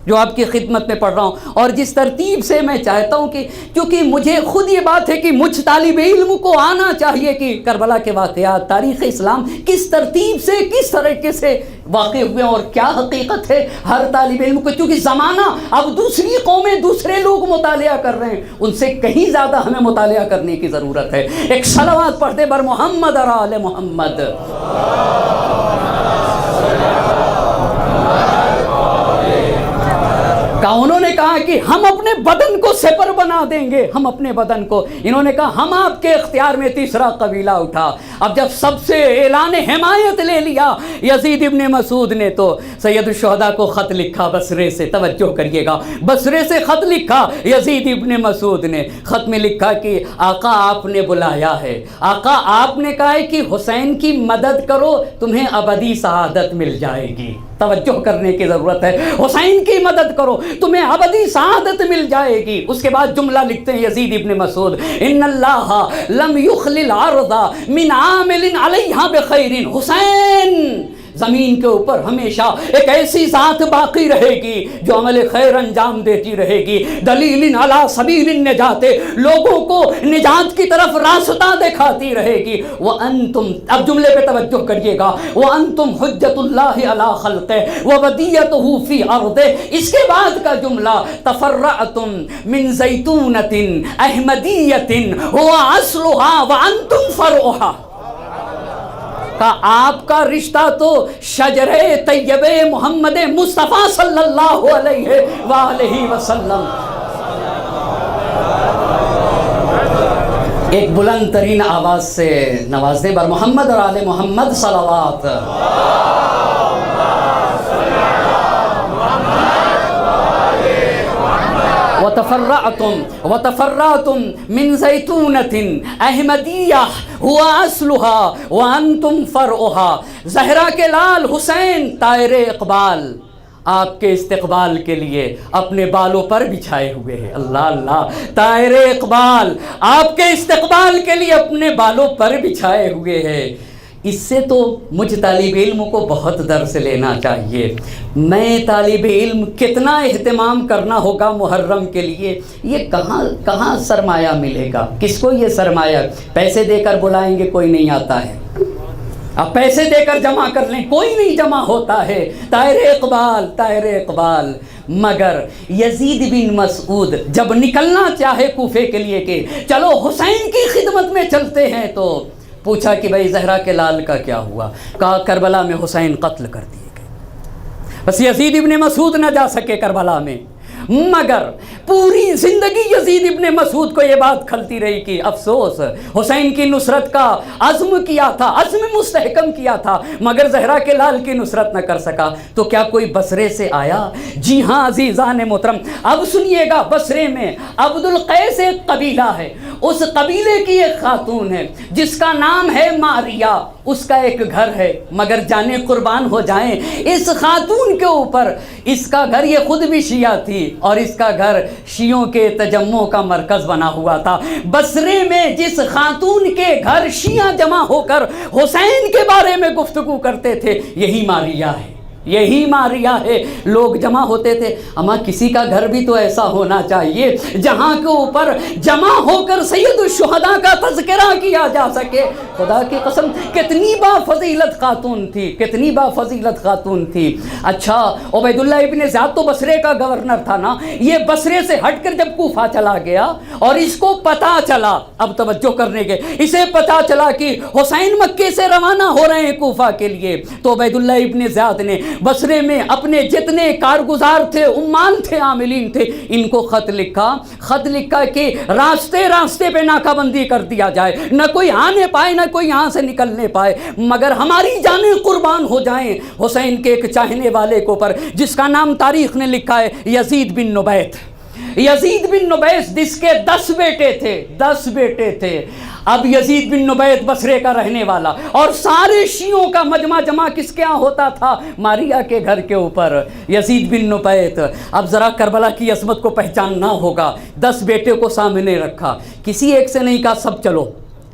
جو آپ کی خدمت میں پڑھ رہا ہوں، اور جس ترتیب سے میں چاہتا ہوں کہ کیونکہ مجھے خود یہ بات ہے کہ مجھ طالب علم کو آنا چاہیے کہ کربلا کے واقعات، تاریخ اسلام کس ترتیب سے، کس طریقے سے واقع ہوئے اور کیا حقیقت ہے ہر طالب علم کو، کیونکہ زمانہ اب دوسری قومیں، دوسرے لوگ مطالعہ کر رہے ہیں، ان سے کہیں زیادہ ہمیں مطالعہ کرنے کی ضرورت ہے۔ ایک صلوات پڑھتے بر محمد اور آل محمد۔ انہوں نے کہا کہ ہم اپنے بدن کو سپر بنا دیں گے، ہم اپنے بدن کو، انہوں نے کہا ہم آپ کے اختیار میں تیسرا قبیلہ اٹھا۔ اب جب سب سے اعلان حمایت لے لیا یزید ابن مسعود نے تو سید الشہداء کو خط لکھا بصرے سے، توجہ کریے گا، بصرے سے خط لکھا یزید ابن مسعود نے، خط میں لکھا کہ آقا آپ نے بلایا ہے، آقا آپ نے کہا ہے کہ حسین کی مدد کرو تمہیں ابدی سعادت مل جائے گی۔ توجہ کرنے کی ضرورت ہے، حسین کی مدد کرو تمہیں ابدی سعادت مل جائے گی۔ اس کے بعد جملہ لکھتے ہیں یزید ابن مسعود، ان اللہ لم یخل الارض من عامل علیہا بخیر، حسین زمین کے اوپر ہمیشہ ایک ایسی ذات باقی رہے گی جو عمل خیر انجام دیتی رہے گی، دلیل علی سبیل النجات، لوگوں کو نجات کی طرف راستہ دکھاتی رہے گی۔ وانتم، اب جملے پہ توجہ کریے گا، وانتم حجت اللہ علی خلقہ وودیتہ فی ارضہ۔ اس کے بعد کا جملہ، تفرعتم من زیتونۃ احمدیۃ هو اصلها وانتم فرعها، آپ کا رشتہ تو شجرے طیبے محمد مصطفیٰ صلی اللہ علیہ وآلہ وسلم۔ ایک بلند ترین آواز سے نواز دیں بر محمد اور آل محمد صلوات۔ وتفرعتم من زیتونۃ احمدیہ هو اصلها وانتم فرعها۔ زہرا کے لال حسین طائر اقبال آپ کے استقبال کے لیے اپنے بالوں پر بچھائے ہوئے ہیں، اللہ اللہ، طائر اقبال آپ کے استقبال کے لیے اپنے بالوں پر بچھائے ہوئے ہیں۔ اس سے تو مجھ طالب علم کو بہت درس لینا چاہیے۔ میں طالب علم کتنا اہتمام کرنا ہوگا محرم کے لیے، یہ کہاں سرمایہ ملے گا؟ کس کو یہ سرمایہ؟ پیسے دے کر بلائیں گے کوئی نہیں آتا ہے، اب پیسے دے کر جمع کر لیں کوئی نہیں جمع ہوتا ہے۔ طائر اقبال، طائر اقبال۔ مگر یزید بن مسعود جب نکلنا چاہے کوفے کے لیے کہ چلو حسین کی خدمت میں چلتے ہیں، تو پوچھا کہ بھائی زہرا کے لال کا کیا ہوا؟ کہا کربلا میں حسین قتل کر دیے گئے۔ بس یزید ابن مسعود نہ جا سکے کربلا میں، مگر پوری زندگی یزید ابن مسعود کو یہ بات کھلتی رہی کہ افسوس، حسین کی نصرت کا عزم کیا تھا، عزم مستحکم کیا تھا، مگر زہرا کے لال کی نصرت نہ کر سکا۔ تو کیا کوئی بصرے سے آیا؟ جی ہاں عزیزان محترم، اب سنیے گا، بصرے میں عبد القیس ایک قبیلہ ہے، اس قبیلے کی ایک خاتون ہے جس کا نام ہے ماریہ، اس کا ایک گھر ہے، مگر جانے قربان ہو جائیں اس خاتون کے اوپر، اس کا گھر، یہ خود بھی شیعہ تھی اور اس کا گھر شیعوں کے تجمع کا مرکز بنا ہوا تھا۔ بصرے میں جس خاتون کے گھر شیعہ جمع ہو کر حسین کے بارے میں گفتگو کرتے تھے، یہی ماریہ ہے، یہی ماریہ ہے۔ لوگ جمع ہوتے تھے، اما کسی کا گھر بھی تو ایسا ہونا چاہیے جہاں کے اوپر جمع ہو کر سید الشہداء کا تذکرہ کیا جا سکے۔ خدا کی قسم کتنی با فضیلت خاتون تھی، کتنی با فضیلت خاتون تھی۔ اچھا عبید اللہ ابن زیاد تو بصرے کا گورنر تھا نا، یہ بصرے سے ہٹ کر جب کوفہ چلا گیا اور اس کو پتا چلا، اب توجہ کرنے کے، اسے پتا چلا کہ حسین مکے سے روانہ ہو رہے ہیں کوفہ کے لیے، تو عبید اللہ ابن زیاد نے بصرے میں اپنے جتنے کارگزار تھے، عمال تھے، عاملین تھے، ان کو خط لکھا کہ راستے راستے پہ ناکہ بندی کر دیا جائے، نہ کوئی آنے پائے، نہ کوئی یہاں سے نکلنے پائے، مگر ہماری جانیں قربان ہو جائیں حسین کے ایک چاہنے والے کے اوپر، جس کا نام تاریخ نے لکھا ہے یزید بن نبیت۔ یزید بن نبیت جس کے 10 بیٹے تھے۔ اب یزید بن نبیت بصرے کا رہنے والا، اور سارے شیعوں کا مجمع جمع کس کے یہاں ہوتا تھا؟ ماریا کے گھر کے اوپر، یزید بن نبیت۔ اب ذرا کربلا کی عظمت کو پہچاننا ہوگا۔ 10 بیٹے کو سامنے رکھا، کسی ایک سے نہیں کہا سب چلو،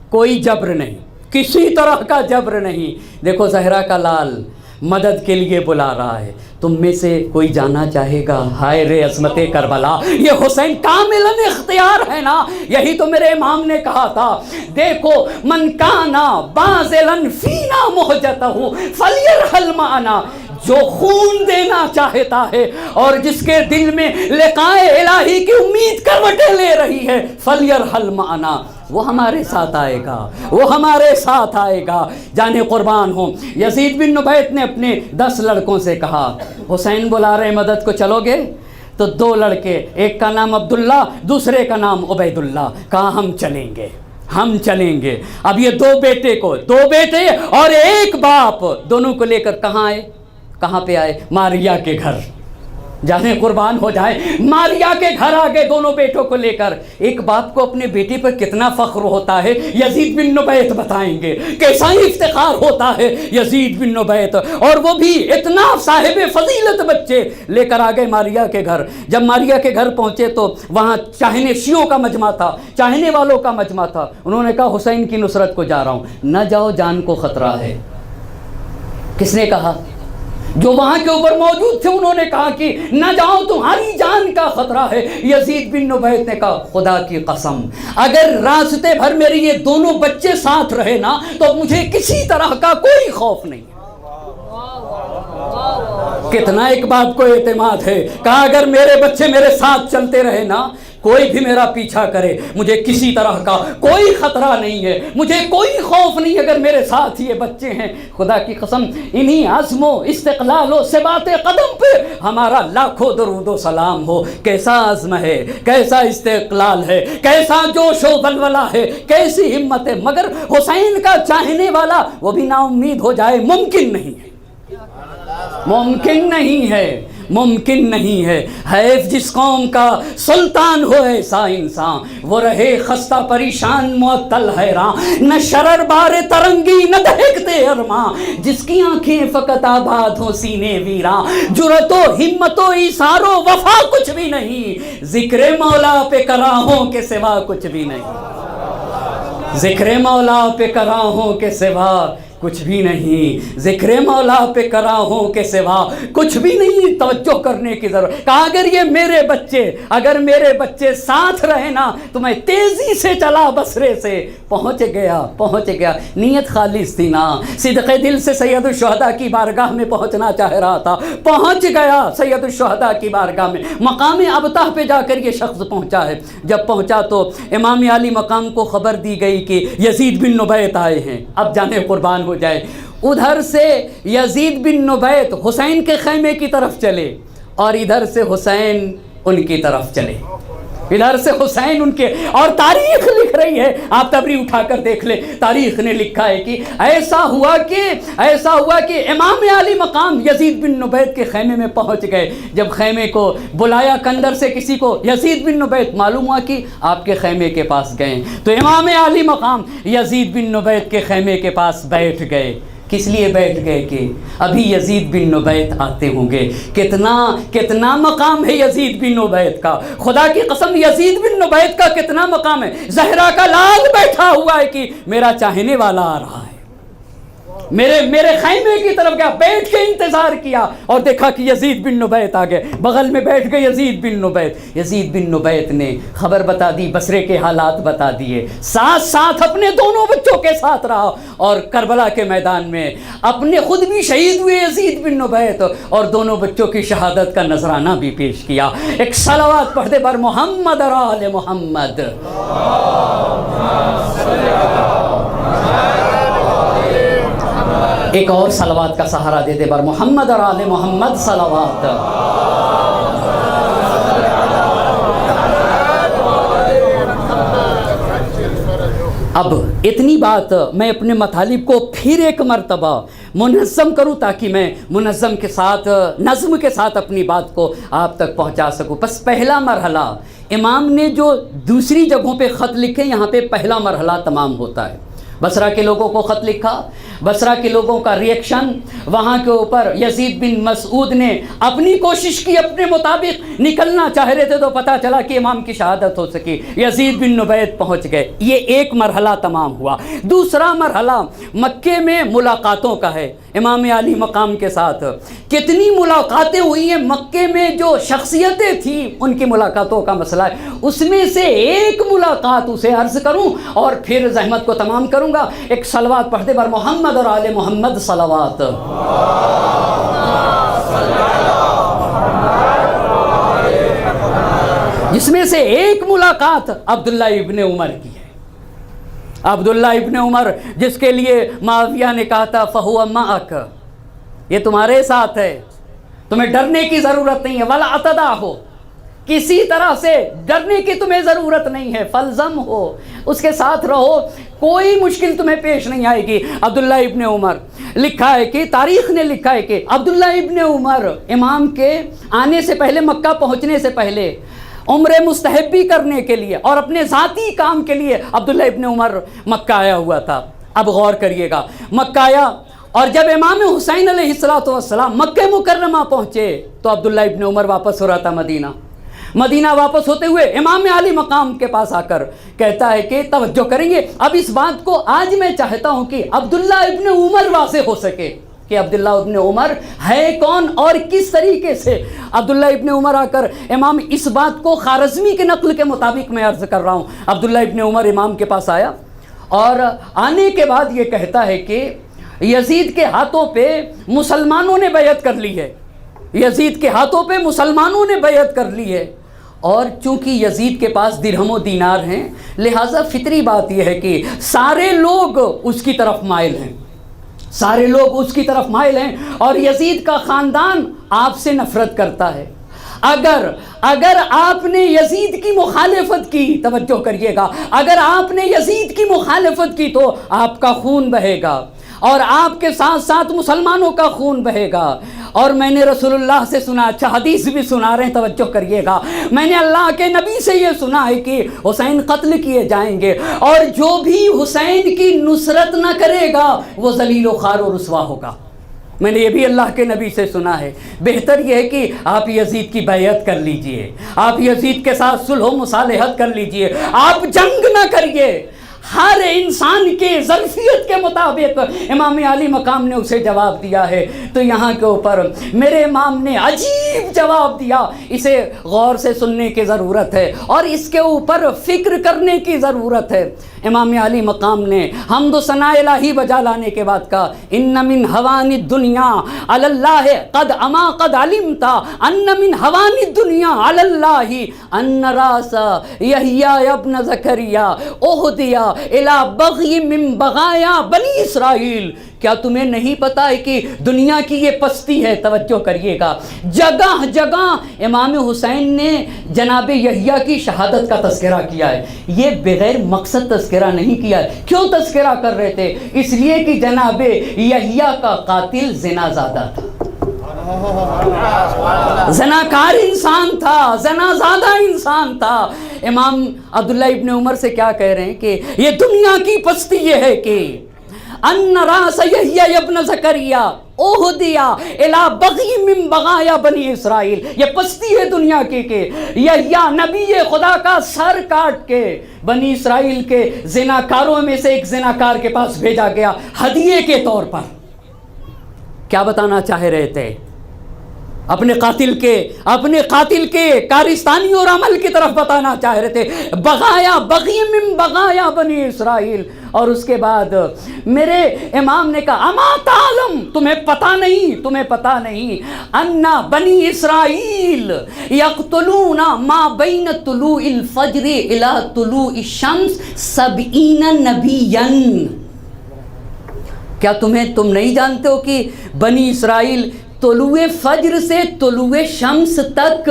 کوئی جبر نہیں، کسی طرح کا جبر نہیں۔ دیکھو زہرا کا لال مدد کے لیے بلا رہا ہے، تم میں سے کوئی جانا چاہے گا؟ ہائے رے عظمت کربلا، یہ حسین کاملاً اختیار ہے نا، یہی تو میرے امام نے کہا تھا، دیکھو من کانا باذلاً فینا مہجتہ فلیرحل معنا، جو خون دینا چاہتا ہے اور جس کے دل میں لقائے الہی کی امید کروٹیں لے رہی ہے، فلیرحل معنا، وہ ہمارے ساتھ آئے گا، وہ ہمارے ساتھ آئے گا، جانے قربان ہوں۔ یزید بن نبیت نے اپنے 10 لڑکوں سے کہا، حسین بلا رہے مدد کو، چلو گے؟ تو 2 لڑکے، ایک کا نام عبداللہ، دوسرے کا نام عبید اللہ، کہا ہم چلیں گے۔ اب یہ 2 بیٹے اور ایک باپ، دونوں کو لے کر کہاں پہ آئے؟ ماریا کے گھر، جانے قربان ہو جائے، ماریا کے گھر آگے دونوں بیٹوں کو لے کر۔ ایک باپ کو اپنے بیٹے پر کتنا فخر ہوتا ہے، یزید بن نبیت بتائیں گے کیسا ہی افتخار ہوتا ہے یزید بن نبیت، اور وہ بھی اتنا صاحب فضیلت بچے لے کر آگئے ماریا کے گھر۔ جب ماریا کے گھر پہنچے تو وہاں شیعوں کا مجمع تھا، چاہنے والوں کا مجمع تھا۔ انہوں نے کہا حسین کی نصرت کو جا رہا ہوں۔ نہ جاؤ، جان کو خطرہ ہے۔ کس نے کہا؟ جو وہاں کے اوپر موجود تھے، انہوں نے کہا کہ نہ جاؤ، تمہاری جان کا خطرہ ہے۔ یزید بن نبیت نے کہا خدا کی قسم، اگر راستے بھر میرے یہ دونوں بچے ساتھ رہے نا تو مجھے کسی طرح کا کوئی خوف نہیں۔ کتنا ایک باپ کو اعتماد ہے، کہا اگر میرے بچے میرے ساتھ چلتے رہے نا، کوئی بھی میرا پیچھا کرے، مجھے کسی طرح کا کوئی خطرہ نہیں ہے، مجھے کوئی خوف نہیں، اگر میرے ساتھ یہ بچے ہیں۔ خدا کی قسم، انہی عزم و استقلال و ثبات قدم پہ ہمارا لاکھوں درود و سلام ہو۔ کیسا عزم ہے، کیسا استقلال ہے، کیسا جوش و ولولہ ہے، کیسی ہمت ہے، مگر حسین کا چاہنے والا وہ بھی نا امید ہو جائے، ممکن نہیں ہے، ممکن نہیں ہے۔ حیف جس قوم کا سلطان ہو ایسا انسان، وہ رہے خستہ پریشان معطل حیران، نہ شرر بار ترنگی نہ دہکتے ارماں، جس کی آنکھیں فقط آباد ہو سینے ویراں، جرأت و ہمت و ایثار و وفا کچھ بھی نہیں، ذکر مولا پہ کراہوں کے سوا کچھ بھی نہیں، ذکر مولا پہ کراہوں کے سوا کچھ بھی نہیں، ذکر مولا پہ کراہوں کے سوا کچھ بھی نہیں۔ توجہ کرنے کی ضرورت، کہا اگر میرے بچے ساتھ رہے نا تو میں تیزی سے چلا بصرے سے پہنچ گیا۔ نیت خالص تھی نا، صدق دل سے سید الشہداء کی بارگاہ میں پہنچنا چاہ رہا تھا، پہنچ گیا سید الشہداء کی بارگاہ میں۔ مقام ابتح پہ جا کر یہ شخص پہنچا ہے۔ جب پہنچا تو امام علی مقام کو خبر دی گئی کہ یزید بن نبیت آئے ہیں۔ اب جانے قربان ہو جائے، ادھر سے یزید بن نبیت حسین کے خیمے کی طرف چلے اور ادھر سے حسین ان کی طرف چلے، ادھر سے حسین ان کے، اور تاریخ لکھ رہی ہے، آپ تبری اٹھا کر دیکھ لیں، تاریخ نے لکھا ہے کہ ایسا ہوا کہ امام علی مقام یزید بن نبیت کے خیمے میں پہنچ گئے۔ جب خیمے کو بلایا کندر سے کسی کو، یزید بن نبیت، معلوم ہوا کہ آپ کے خیمے کے پاس گئے، تو امام علی مقام یزید بن نبیت کے خیمے کے پاس بیٹھ گئے۔ کس لیے بیٹھ گئے کہ ابھی یزید بن نبیت آتے ہوں گے۔ کتنا مقام ہے یزید بن نبیت کا، خدا کی قسم یزید بن نبیت کا کتنا مقام ہے۔ زہرا کا لال بیٹھا ہوا ہے کہ میرا چاہنے والا آ رہا ہے، میرے خیمے کی طرف گیا، بیٹھ کے انتظار کیا اور دیکھا کہ یزید بن نبیت آ گئے، بغل میں بیٹھ گئے یزید بن نبیت۔ یزید بن نبیت نے خبر بتا دی، بصرے کے حالات بتا دیے، ساتھ اپنے دونوں بچوں کے ساتھ رہا، اور کربلا کے میدان میں اپنے خود بھی شہید ہوئے یزید بن نبیت، اور دونوں بچوں کی شہادت کا نذرانہ بھی پیش کیا۔ ایک صلوات پڑھ دے بر محمد اور آل محمد۔ ایک اور صلوات کا سہارا دے دے بر محمد اور آل محمد صلوات. اب اتنی بات میں اپنے مطالب کو پھر ایک مرتبہ منظم کروں تاکہ میں منظم کے ساتھ نظم کے ساتھ اپنی بات کو آپ تک پہنچا سکوں. بس پہلا مرحلہ امام نے جو دوسری جگہوں پہ خط لکھے یہاں پہ پہلا مرحلہ تمام ہوتا ہے. بصرہ کے لوگوں کو خط لکھا، بصرہ کے لوگوں کا ریئیکشن، وہاں کے اوپر یزید بن مسعود نے اپنی کوشش کی، اپنے مطابق نکلنا چاہ رہے تھے تو پتہ چلا کہ امام کی شہادت ہو سکی، یزید بن نبیت پہنچ گئے. یہ ایک مرحلہ تمام ہوا. دوسرا مرحلہ مکے میں ملاقاتوں کا ہے امام علی مقام کے ساتھ. کتنی ملاقاتیں ہوئی ہیں مکے میں، جو شخصیتیں تھیں ان کی ملاقاتوں کا مسئلہ ہے. اس میں سے ایک ملاقات اسے عرض کروں اور پھر زحمت کو تمام کروں گا. ایک صلوات پڑھ دے بر محمد اور آل محمد صلوات. جس میں سے ایک ملاقات عبداللہ ابن عمر کی ہے. عبداللہ ابن عمر جس کے لیے معاویہ نے کہا تھا فہو معک، یہ تمہارے ساتھ ہے، تمہیں ڈرنے کی ضرورت نہیں ہے. ولا اتدا ہو، کسی طرح سے ڈرنے کی تمہیں ضرورت نہیں ہے. فلزم ہو، اس کے ساتھ رہو، کوئی مشکل تمہیں پیش نہیں آئے گی. عبداللہ ابن عمر لکھا ہے کہ تاریخ نے لکھا ہے کہ عبداللہ ابن عمر امام کے آنے سے پہلے، مکہ پہنچنے سے پہلے عمرہ مستحبی کرنے کے لیے اور اپنے ذاتی کام کے لیے عبداللہ ابن عمر مکہ آیا ہوا تھا. اب غور کریے گا، مکہ آیا اور جب امام حسین علیہ السلام مکہ مکرمہ پہنچے تو عبداللہ ابن عمر واپس ہو رہا تھا مدینہ واپس ہوتے ہوئے امام علی مقام کے پاس آ کر کہتا ہے کہ توجہ کریں گے اب اس بات کو، آج میں چاہتا ہوں کہ عبداللہ ابن عمر واضح ہو سکے کہ عبداللہ ابن عمر ہے کون اور کس طریقے سے. عبداللہ ابن عمر آ کر امام، اس بات کو خارزمی کے نقل کے مطابق میں عرض کر رہا ہوں، عبداللہ ابن عمر امام کے پاس آیا اور آنے کے بعد یہ کہتا ہے کہ یزید کے ہاتھوں پہ مسلمانوں نے بیعت کر لی ہے، یزید کے ہاتھوں پہ مسلمانوں نے بیعت کر لی ہے. اور چونکہ یزید کے پاس درہم و دینار ہیں لہٰذا فطری بات یہ ہے کہ سارے لوگ اس کی طرف مائل ہیں، سارے لوگ اس کی طرف مائل ہیں اور یزید کا خاندان آپ سے نفرت کرتا ہے. اگر آپ نے یزید کی مخالفت کی، توجہ کریے گا، اگر آپ نے یزید کی مخالفت کی تو آپ کا خون بہے گا اور آپ کے ساتھ ساتھ مسلمانوں کا خون بہے گا. اور میں نے رسول اللہ سے سنا، اچھا حدیث بھی سنا رہے ہیں، توجہ کریے گا، میں نے اللہ کے نبی سے یہ سنا ہے کہ حسین قتل کیے جائیں گے اور جو بھی حسین کی نصرت نہ کرے گا وہ ذلیل و خوار و رسوا ہوگا. میں نے یہ بھی اللہ کے نبی سے سنا ہے. بہتر یہ ہے کہ آپ یزید کی بیعت کر لیجئے، آپ یزید کے ساتھ صلح و مصالحت کر لیجئے، آپ جنگ نہ کریے. ہر انسان کے ظرفیت کے مطابق امام علی مقام نے اسے جواب دیا ہے. تو یہاں کے اوپر میرے امام نے عجیب جواب دیا، اسے غور سے سننے کی ضرورت ہے اور اس کے اوپر فکر کرنے کی ضرورت ہے. امام علی مقام نے حمد و ثناء الہی بجا لانے کے بعد کہا ان من حوان الدنیا علی اللہ قد اما قد علمت ان من حوان الدنیا علی اللہ ان راس یحییٰ ابن زکریا اہدیا الی بغی من بغایا بنی اسرائیل. کیا تمہیں نہیں پتا ہے کہ دنیا کی یہ پستی ہے؟ توجہ کریے گا، جگہ جگہ امام حسین نے جناب یحییٰ کی شہادت کا تذکرہ کیا ہے. یہ بغیر مقصد تذکرہ نہیں کیا ہے. کیوں تذکرہ کر رہے تھے؟ اس لیے کہ جناب یحییٰ کا قاتل زنا زادہ تھا، زناکار انسان تھا، زنا زادہ انسان تھا. امام عبداللہ ابن عمر سے کیا کہہ رہے ہیں کہ یہ دنیا کی پستی یہ ہے کہ ان راس یحییٰ ابن زکریا اہدیا الی بغی من بغایا بنی اسرائیل. یہ پستی ہے دنیا کی کہ یحییٰ نبی خدا کا سر کاٹ کے بنی اسرائیل کے زناکاروں میں سے ایک زناکار کے پاس بھیجا گیا ہدیے کے طور پر. کیا بتانا چاہ رہے تھے؟ اپنے قاتل کے کارستانی اور عمل کی طرف بتانا چاہ رہے تھے. بغایا بغی من بغایا بنی اسرائیل. اور اس کے بعد میرے امام نے کہا اما تعلم، تمہیں پتہ نہیں ان بنی اسرائیل یقتلون ما بین طلوع الفجر الی طلوع الشمس 70 نبیا. تم نہیں جانتے ہو کہ بنی اسرائیل طلوع فجر سے طلوع شمس تک،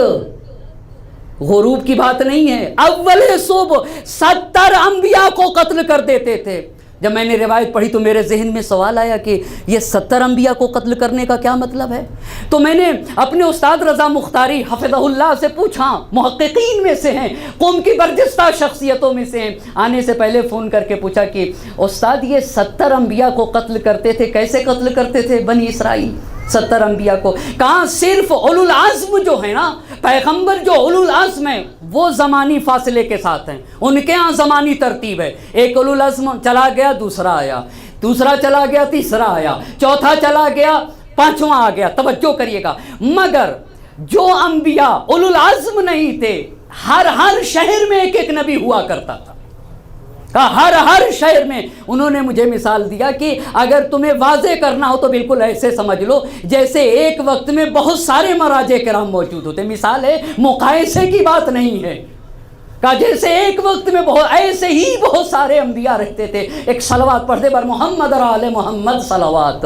غروب کی بات نہیں ہے، اول صبح 70 انبیاء کو قتل کر دیتے تھے۔ جب میں نے روایت پڑھی تو میرے ذہن میں سوال آیا کہ یہ 70 انبیاء کو قتل کرنے کا کیا مطلب ہے؟ تو میں نے اپنے استاد رضا مختاری حفظہ اللہ سے پوچھا، محققین میں سے ہیں، قوم کی برجستہ شخصیتوں میں سے ہیں، آنے سے پہلے فون کر کے پوچھا کہ استاد یہ 70 انبیاء کو قتل کرتے تھے، کیسے قتل کرتے تھے بنی اسرائیل 70 انبیاء کو؟ کہاں صرف اولو العزم جو ہے نا، پیغمبر جو اولو العزم ہیں وہ زمانی فاصلے کے ساتھ ہیں، ان کے ہاں زمانی ترتیب ہے، ایک اولو العزم چلا گیا دوسرا آیا، دوسرا چلا گیا تیسرا آیا، چوتھا چلا گیا پانچواں آ گیا، توجہ کریے گا۔ مگر جو انبیاء اولو العزم نہیں تھے، ہر شہر میں ایک ایک نبی ہوا کرتا تھا، ہر شہر میں۔ انہوں نے مجھے مثال دیا کہ اگر تمہیں واضح کرنا ہو تو بالکل ایسے سمجھ لو جیسے ایک وقت میں بہت سارے مراجع کرام موجود ہوتے، مثال ہے، مقایسے کی بات نہیں ہے، کہ جیسے ایک وقت میں ایسے ہی بہت سارے انبیاء رہتے تھے۔ ایک صلوات پڑھتے بر محمد اور آل محمد صلوات۔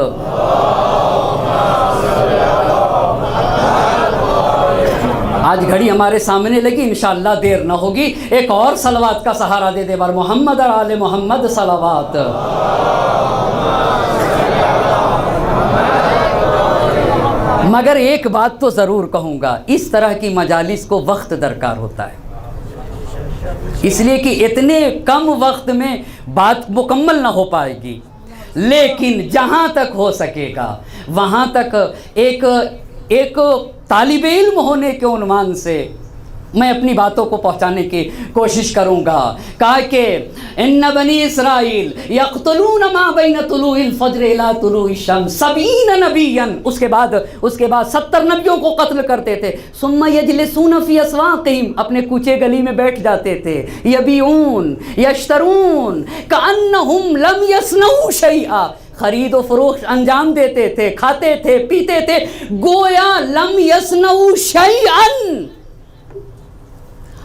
آج گھڑی ہمارے سامنے لگی، انشاءاللہ دیر نہ ہوگی، ایک اور صلوات کا سہارا دے دے بر محمد اور آل محمد صلوات۔ مگر ایک بات تو ضرور کہوں گا، اس طرح کی مجالس کو وقت درکار ہوتا ہے، اس لیے کہ اتنے کم وقت میں بات مکمل نہ ہو پائے گی، لیکن جہاں تک ہو سکے گا وہاں تک ایک طالب علم ہونے کے عنوان سے میں اپنی باتوں کو پہنچانے کی کوشش کروں گا۔ کہا کہ ان بنی اسرائیل یقتلون ما بین طلوع الفجر الی طلوع الشمس 70 نبیا، اس کے بعد 70 نبیوں کو قتل کرتے تھے۔ ثم یجلسون فی اسواقہم، اپنے کوچے گلی میں بیٹھ جاتے تھے، یبیعون یشترون کأنہم لم یصنعوا شیئا، خرید و فروخت انجام دیتے تھے، کھاتے تھے، پیتے تھے، گویا لم یصنعوا شیئا۔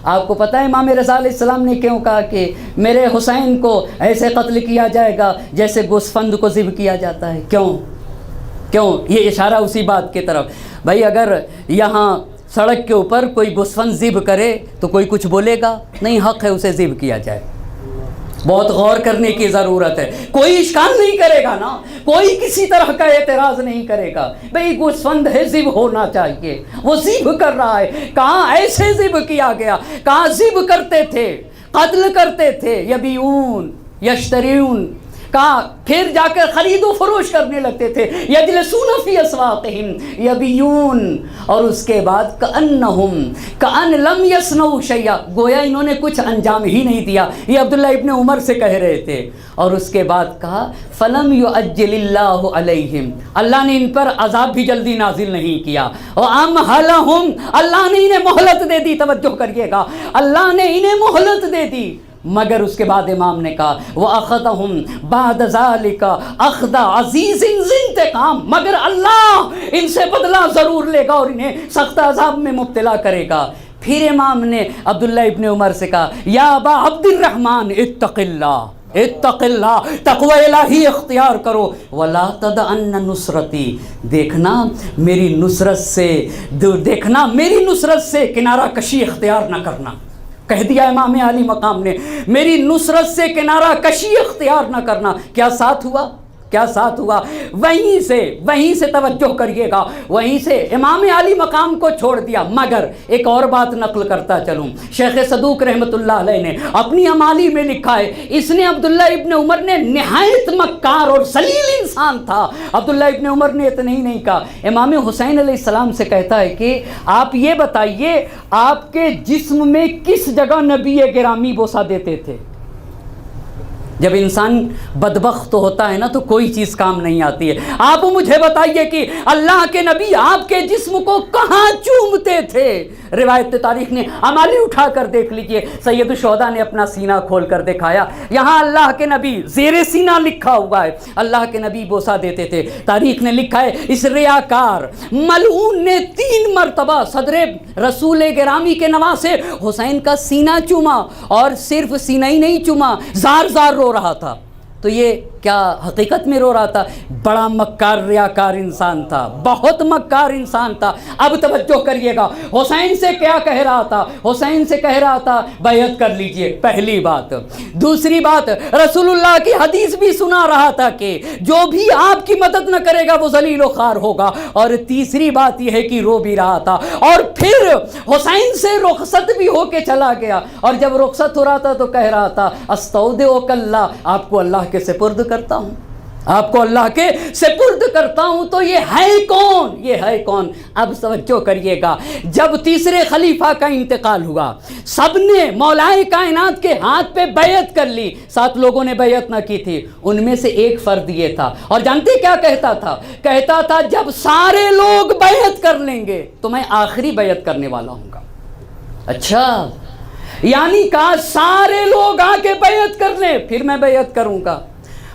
آپ کو پتہ ہے امام رضا علیہ السلام نے کیوں کہا کہ میرے حسین کو ایسے قتل کیا جائے گا جیسے گوسفند کو ذبح کیا جاتا ہے؟ کیوں؟ یہ اشارہ اسی بات کی طرف۔ بھائی اگر یہاں سڑک کے اوپر کوئی گوسفند ذبح کرے تو کوئی کچھ بولے گا نہیں، حق ہے اسے ذبح کیا جائے، بہت غور کرنے کی ضرورت ہے، کوئی اشکال نہیں کرے گا نا، کوئی کسی طرح کا اعتراض نہیں کرے گا، بھئی گوسفند ہے ذبح ہونا چاہیے، وہ ذبح کر رہا ہے، کہاں ایسے ذبح کیا گیا، کہاں ذبح کرتے تھے، قتل کرتے تھے، یبیعون یشتریون، کہاں پھر جا کر خرید و فروش کرنے لگتے تھے، یجلسون فی اسواقہم یبیعون، اور اس کے بعد کأن لم یصنعوا شیئا، گویا انہوں نے کچھ انجام ہی نہیں دیا، یہ عبداللہ ابن عمر سے کہہ رہے تھے۔ اور اس کے بعد کہا فلم یعجل اللہ علیہم، اللہ نے ان پر عذاب بھی جلدی نازل نہیں کیا، وامہلہم، اللہ نے انہیں مہلت دے دی، توجہ کریے گا، اللہ نے انہیں مہلت دے دی، مگر اس کے بعد امام نے کہا وَأَخَذَهُمْ بَعْدَ ذَلِكَ أَخْذَ عَزِيزٍ ذِي انتقام، مگر اللہ ان سے بدلہ ضرور لے گا اور انہیں سخت عذاب میں مبتلا کرے گا۔ پھر امام نے عبداللہ ابن عمر سے کہا یا ابا عبد الرحمن اتق اللہ، تقوی الہی اختیار کرو، وَلَا تَدْعَنَّ نُصْرَتِي، دیکھنا میری نصرت سے کنارہ کشی اختیار نہ کرنا۔ کہہ دیا امام عالی مقام نے، میری نصرت سے کنارہ کشی اختیار نہ کرنا۔ کیا ساتھ ہوا؟ وہیں سے توجہ کریے گا، وہیں سے امام عالی مقام کو چھوڑ دیا۔ مگر ایک اور بات نقل کرتا چلوں، شیخ صدوق رحمۃ اللہ علیہ نے اپنی امالی میں لکھا ہے، اس نے عبداللہ ابن عمر نے نہایت مکار اور ذلیل انسان تھا۔ عبداللہ ابن عمر نے اتنا ہی نہیں کہا، امام حسین علیہ السلام سے کہتا ہے کہ آپ یہ بتائیے آپ کے جسم میں کس جگہ نبی گرامی بوسہ دیتے تھے؟ جب انسان بدبخت ہوتا ہے نا تو کوئی چیز کام نہیں آتی ہے۔ آپ مجھے بتائیے کہ اللہ کے نبی آپ کے جسم کو کہاں چومتے تھے؟ روایت تاریخ نے امالی اٹھا کر دیکھ لیجئے، سید الشہداء نے اپنا سینہ کھول کر دکھایا، یہاں اللہ کے نبی زیر سینہ لکھا ہوا ہے، اللہ کے نبی بوسہ دیتے تھے۔ تاریخ نے لکھا ہے اس ریاکار ملعون نے 3 مرتبہ صدر رسول گرامی کے نواسے حسین کا سینہ چوما، اور صرف سینہ ہی نہیں چوما، زار زار رو رہا تھا، تو یہ کیا حقیقت میں رو رہا تھا؟ بڑا مکار ریاکار انسان تھا، بہت مکار انسان تھا۔ اب توجہ کریے گا، حسین سے کیا کہہ رہا تھا؟ حسین سے کہہ رہا تھا بیعت کر لیجئے، پہلی بات۔ دوسری بات، رسول اللہ کی حدیث بھی سنا رہا تھا کہ جو بھی آپ کی مدد نہ کرے گا وہ ذلیل و خوار ہوگا۔ اور تیسری بات یہ ہے کہ رو بھی رہا تھا، اور پھر حسین سے رخصت بھی ہو کے چلا گیا، اور جب رخصت ہو رہا تھا تو کہہ رہا تھا استودعک اللہ، آپ کو اللہ کے سپرد کرتا ہوں، آپ کو اللہ کے سپرد کرتا ہوں۔ تو یہ ہے کون؟ یہ ہے کون؟ اب توجہ کریے گا، جب تیسرے خلیفہ کا انتقال ہوا، سب نے مولائے کائنات کے ہاتھ پہ بیعت کر لی، 7 لوگوں نے بیعت نہ کی تھی، ان میں سے ایک فرد یہ تھا، اور جانتے کیا کہتا تھا؟ کہتا تھا جب سارے لوگ بیعت کر لیں گے تو میں آخری بیعت کرنے والا ہوں گا۔ اچھا، یعنی کہا سارے لوگ آ کے بیعت کر لیں پھر میں بیعت کروں گا۔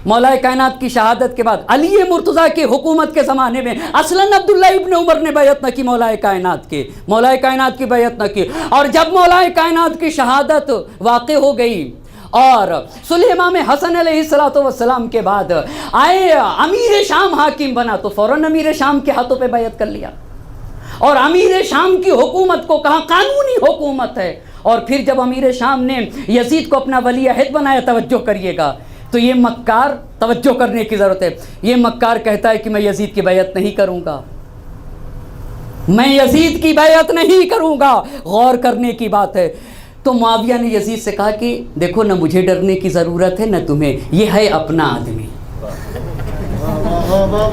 مولا کائنات کی شہادت کے بعد علی مرتضیٰ کی حکومت کے زمانے میں اصلاً عبداللہ ابن عمر نے بیعت نہ کی مولا کائنات کی بیعت نہ کی، اور جب مولا کائنات کی شہادت واقع ہو گئی اور صلح امام حسن علیہ السلام کے بعد آئے امیر شام حاکم بنا تو فوراً امیر شام کے ہاتھوں پہ بیعت کر لیا، اور امیر شام کی حکومت کو کہا قانونی حکومت ہے۔ اور پھر جب امیر شام نے یزید کو اپنا ولی عہد بنایا، توجہ کریے گا، تو یہ مکار، توجہ کرنے کی ضرورت ہے، یہ مکار کہتا ہے کہ میں یزید کی بیعت نہیں کروں گا، میں یزید کی بیعت نہیں کروں گا۔ غور کرنے کی بات ہے۔ تو معاویہ نے یزید سے کہا کہ دیکھو نہ مجھے ڈرنے کی ضرورت ہے نہ تمہیں، یہ ہے اپنا آدمی،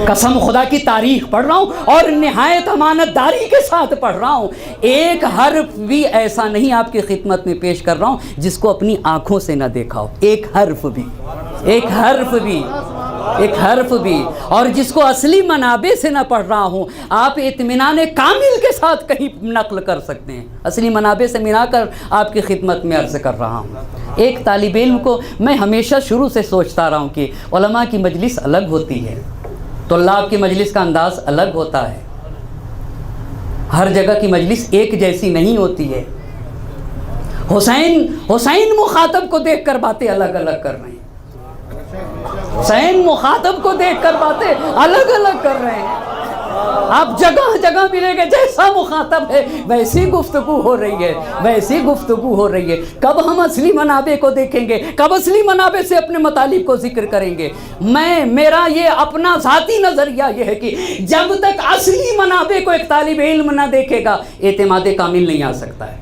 قسم خدا کی تاریخ پڑھ رہا ہوں اور نہایت امانت داری کے ساتھ پڑھ رہا ہوں، ایک حرف بھی ایسا نہیں آپ کی خدمت میں پیش کر رہا ہوں جس کو اپنی آنکھوں سے نہ دیکھا ہو، ایک حرف بھی، اور جس کو اصلی منابع سے نہ پڑھ رہا ہوں۔ آپ اطمینان کامل کے ساتھ کہیں نقل کر سکتے ہیں، اصلی منابع سے ملا کر آپ کی خدمت میں عرض کر رہا ہوں۔ ایک طالب علم کو میں ہمیشہ شروع سے سوچتا رہا ہوں کہ علماء کی مجلس الگ ہوتی ہے، طلاب کی مجلس کا انداز الگ ہوتا ہے، ہر جگہ کی مجلس ایک جیسی نہیں ہوتی ہے۔ حسین مخاطب کو دیکھ کر باتیں الگ الگ کر رہے ہیں، حسین مخاطب کو دیکھ کر باتیں الگ الگ کر رہے ہیں۔ آپ جگہ جگہ ملیں گے، جیسا مخاطب ہے ویسی گفتگو ہو رہی ہے۔ کب ہم اصلی منابع کو دیکھیں گے؟ کب اصلی منابع سے اپنے مطالب کو ذکر کریں گے؟ میرا یہ اپنا ذاتی نظریہ یہ ہے کہ جب تک اصلی منابع کو ایک طالب علم نہ دیکھے گا، اعتماد کامل نہیں آ سکتا ہے۔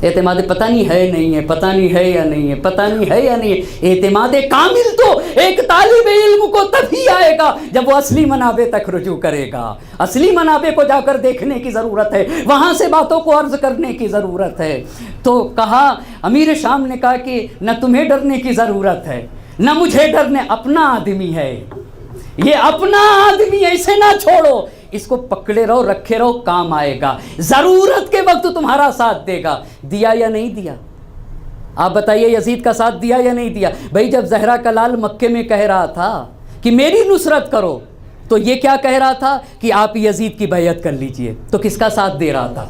اعتماد پتہ نہیں ہے نہیں ہے، پتہ نہیں ہے یا نہیں ہے، پتہ نہیں ہے یا نہیں ہے۔ اعتماد کامل تو ایک طالب علم کو تبھی آئے گا جب وہ اصلی منابع تک رجوع کرے گا، اصلی منابع کو جا کر دیکھنے کی ضرورت ہے، وہاں سے باتوں کو عرض کرنے کی ضرورت ہے۔ تو کہا، امیر شام نے کہا کہ نہ تمہیں ڈرنے کی ضرورت ہے نہ مجھے ڈرنے، اپنا آدمی ہے یہ، اپنا آدمی ہے، اسے نہ چھوڑو، اس کو پکڑے رہو، رکھے رہو، کام آئے گا، ضرورت کے وقت تمہارا ساتھ دے گا۔ دیا یا نہیں دیا؟ آپ بتائیے، یزید کا ساتھ دیا یا نہیں دیا؟ بھائی جب زہرا کا لال مکے میں کہہ رہا تھا کہ میری نصرت کرو، تو یہ کیا کہہ رہا تھا کہ آپ یزید کی بیعت کر لیجئے، تو کس کا ساتھ دے رہا تھا؟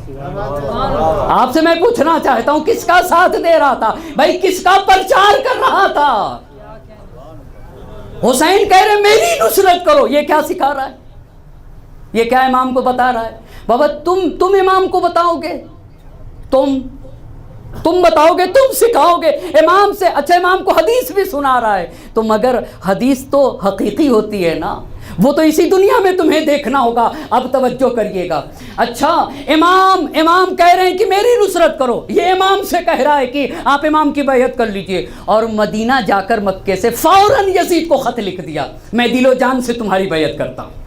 آپ سے میں پوچھنا چاہتا ہوں، کس کا ساتھ دے رہا تھا؟ بھائی کس کا پرچار کر رہا تھا؟ حسین کہہ رہے میری نصرت کرو، یہ کیا سکھا رہا ہے؟ یہ کیا امام کو بتا رہا ہے؟ بابا تم امام کو بتاؤ گے، تم بتاؤ گے، تم سکھاؤ گے امام سے؟ اچھا، امام کو حدیث بھی سنا رہا ہے، تو مگر حدیث تو حقیقی ہوتی ہے نا، وہ تو اسی دنیا میں تمہیں دیکھنا ہوگا۔ اب توجہ کریے گا، اچھا امام کہہ رہے ہیں کہ میری نصرت کرو، یہ امام سے کہہ رہا ہے کہ آپ امام کی بیعت کر لیجئے، اور مدینہ جا کر مکے سے فوراً یزید کو خط لکھ دیا، میں دل و جان سے تمہاری بیعت کرتا ہوں۔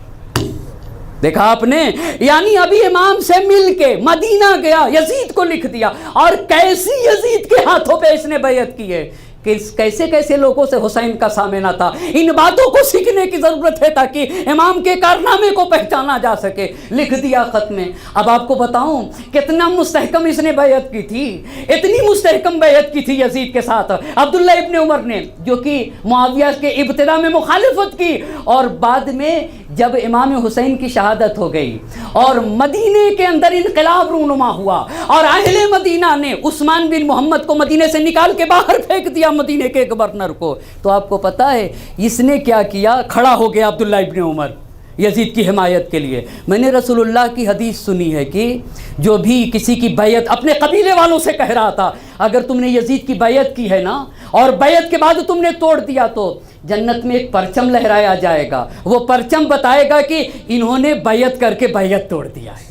دیکھا آپ نے، یعنی ابھی امام سے مل کے مدینہ گیا، یزید کو لکھ دیا، اور کیسی یزید کے ہاتھوں پہ اس نے بیعت کی ہے، کیسے کیسے لوگوں سے حسین کا سامنا تھا۔ ان باتوں کو سیکھنے کی ضرورت ہے تاکہ امام کے کارنامے کو پہچانا جا سکے۔ لکھ دیا خط میں۔ اب آپ کو بتاؤں کتنا مستحکم اس نے بیعت کی تھی، اتنی مستحکم بیعت کی تھی یزید کے ساتھ عبداللہ ابن عمر نے، جو کہ معاویہ کے ابتدا میں مخالفت کی، اور بعد میں جب امام حسین کی شہادت ہو گئی اور مدینے کے اندر انقلاب رونما ہوا، اور اہل مدینہ نے عثمان بن محمد کو مدینے سے نکال کے باہر پھینک دیا مدینے کے گورنر کو۔ تو آپ کو پتہ ہے اس نے کیا کیا؟ کھڑا ہو گیا عبداللہ ابن عمر یزید کی حمایت کے لیے۔ میں نے رسول اللہ کی حدیث سنی ہے کہ جو بھی کسی کی بیعت اپنے قبیلے والوں سے کہہ رہا تھا، اگر تم نے یزید کی بیعت کی ہے نا اور بیعت کے بعد تم نے توڑ دیا تو جنت میں ایک پرچم لہرایا جائے گا، وہ پرچم بتائے گا کہ انہوں نے بیعت کر کے بیعت توڑ دیا ہے۔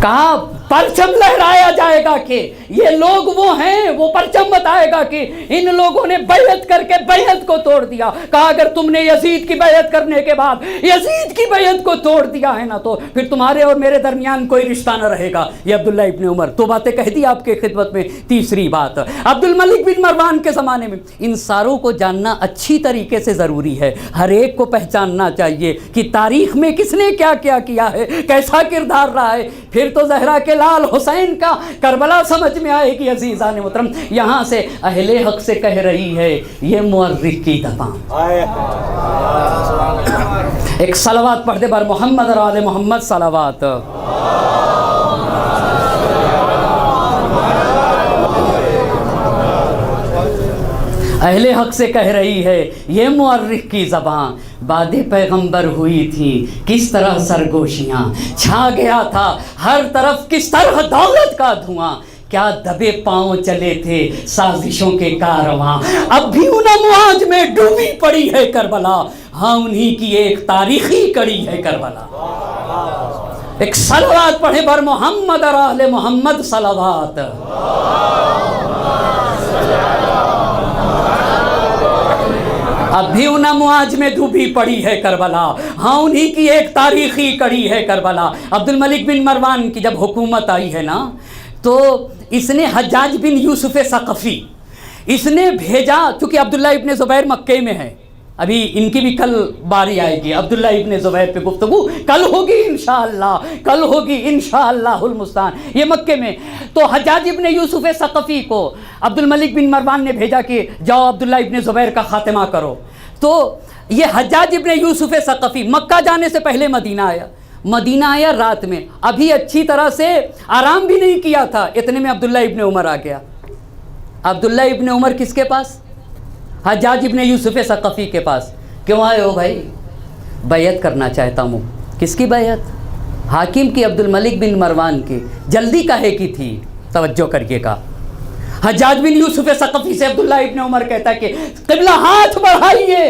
کہا پرچم لہرایا جائے گا کہ یہ لوگ وہ ہیں، وہ پرچم بتائے گا کہ ان لوگوں نے بیعت کر کے بیعت کو توڑ دیا۔ کہا اگر تم نے یزید کی بیعت کرنے کے بعد یزید کی بیعت کو توڑ دیا ہے نا تو پھر تمہارے اور میرے درمیان کوئی رشتہ نہ رہے گا۔ یہ عبداللہ ابن عمر تو باتیں کہہ دی آپ کے خدمت میں۔ تیسری بات، عبد الملک بن مروان کے زمانے میں ان ساروں کو جاننا اچھی طریقے سے ضروری ہے، ہر ایک کو پہچاننا چاہیے کہ تاریخ میں کس نے کیا کیا ہے، کیسا کردار رہا ہے۔ پھر تو زہرا کے لال حسین کا کربلا سمجھ میں آئے گی۔ عزیزان محترم، یہاں سے اہل حق سے کہہ رہی ہے یہ مورخ کی زبان۔ ایک صلوات پڑھ دے بر محمد اور آل محمد صلوات۔ اہل حق سے کہہ رہی ہے یہ مورخ کی زبان، بعد پیغمبر ہوئی تھی کس طرح سرگوشیاں، چھا گیا تھا ہر طرف کس طرح دولت کا دھواں، کیا دبے پاؤں چلے تھے سازشوں کے کارواں، اب بھی ان امواج میں ڈوبی پڑی ہے کربلا، ہاں انہی کی ایک تاریخی کڑی ہے کربلا۔ ایک صلوات پڑھے بر محمد اور آل محمد صلوات۔ اب بھی ان امواج میں ڈوبی پڑی ہے کربلا، ہاں انہی کی ایک تاریخی کڑی ہے کربلا۔ عبد الملک بن مروان کی جب حکومت آئی ہے نا تو اس نے حجاج بن یوسف ثقفی اس نے بھیجا، چونکہ عبداللہ ابن زبیر مکے میں ہے، ابھی ان کی بھی کل باری آئے گی، عبداللہ ابن زبیر پہ گفتگو کل ہوگی انشاءاللہ، کل ہوگی انشاءاللہ المستعان، یہ مکے میں۔ تو حجاج ابن یوسف ثقفی کو عبد الملک بن مروان نے بھیجا کہ جاؤ عبداللہ ابن زبیر کا خاتمہ کرو۔ تو یہ حجاج ابن یوسف ثقفی مکہ جانے سے پہلے مدینہ آیا رات میں، ابھی اچھی طرح سے آرام بھی نہیں کیا تھا، اتنے میں عبداللہ ابن عمر آ گیا۔ عبداللہ ابن عمر کس کے پاس؟ حجاج ابن یوسف ثقفی کے پاس۔ کیوں آئے ہو بھائی؟ بیعت کرنا چاہتا ہوں۔ کس کی بیعت؟ حاکم کی، عبد الملک بن مروان کی۔ جلدی کہے کی تھی؟ توجہ کریے گا۔ حجاج بن یوسف ثقفی سے عبداللہ ابن عمر کہتا ہے کہ قبلہ ہاتھ بڑھائیے،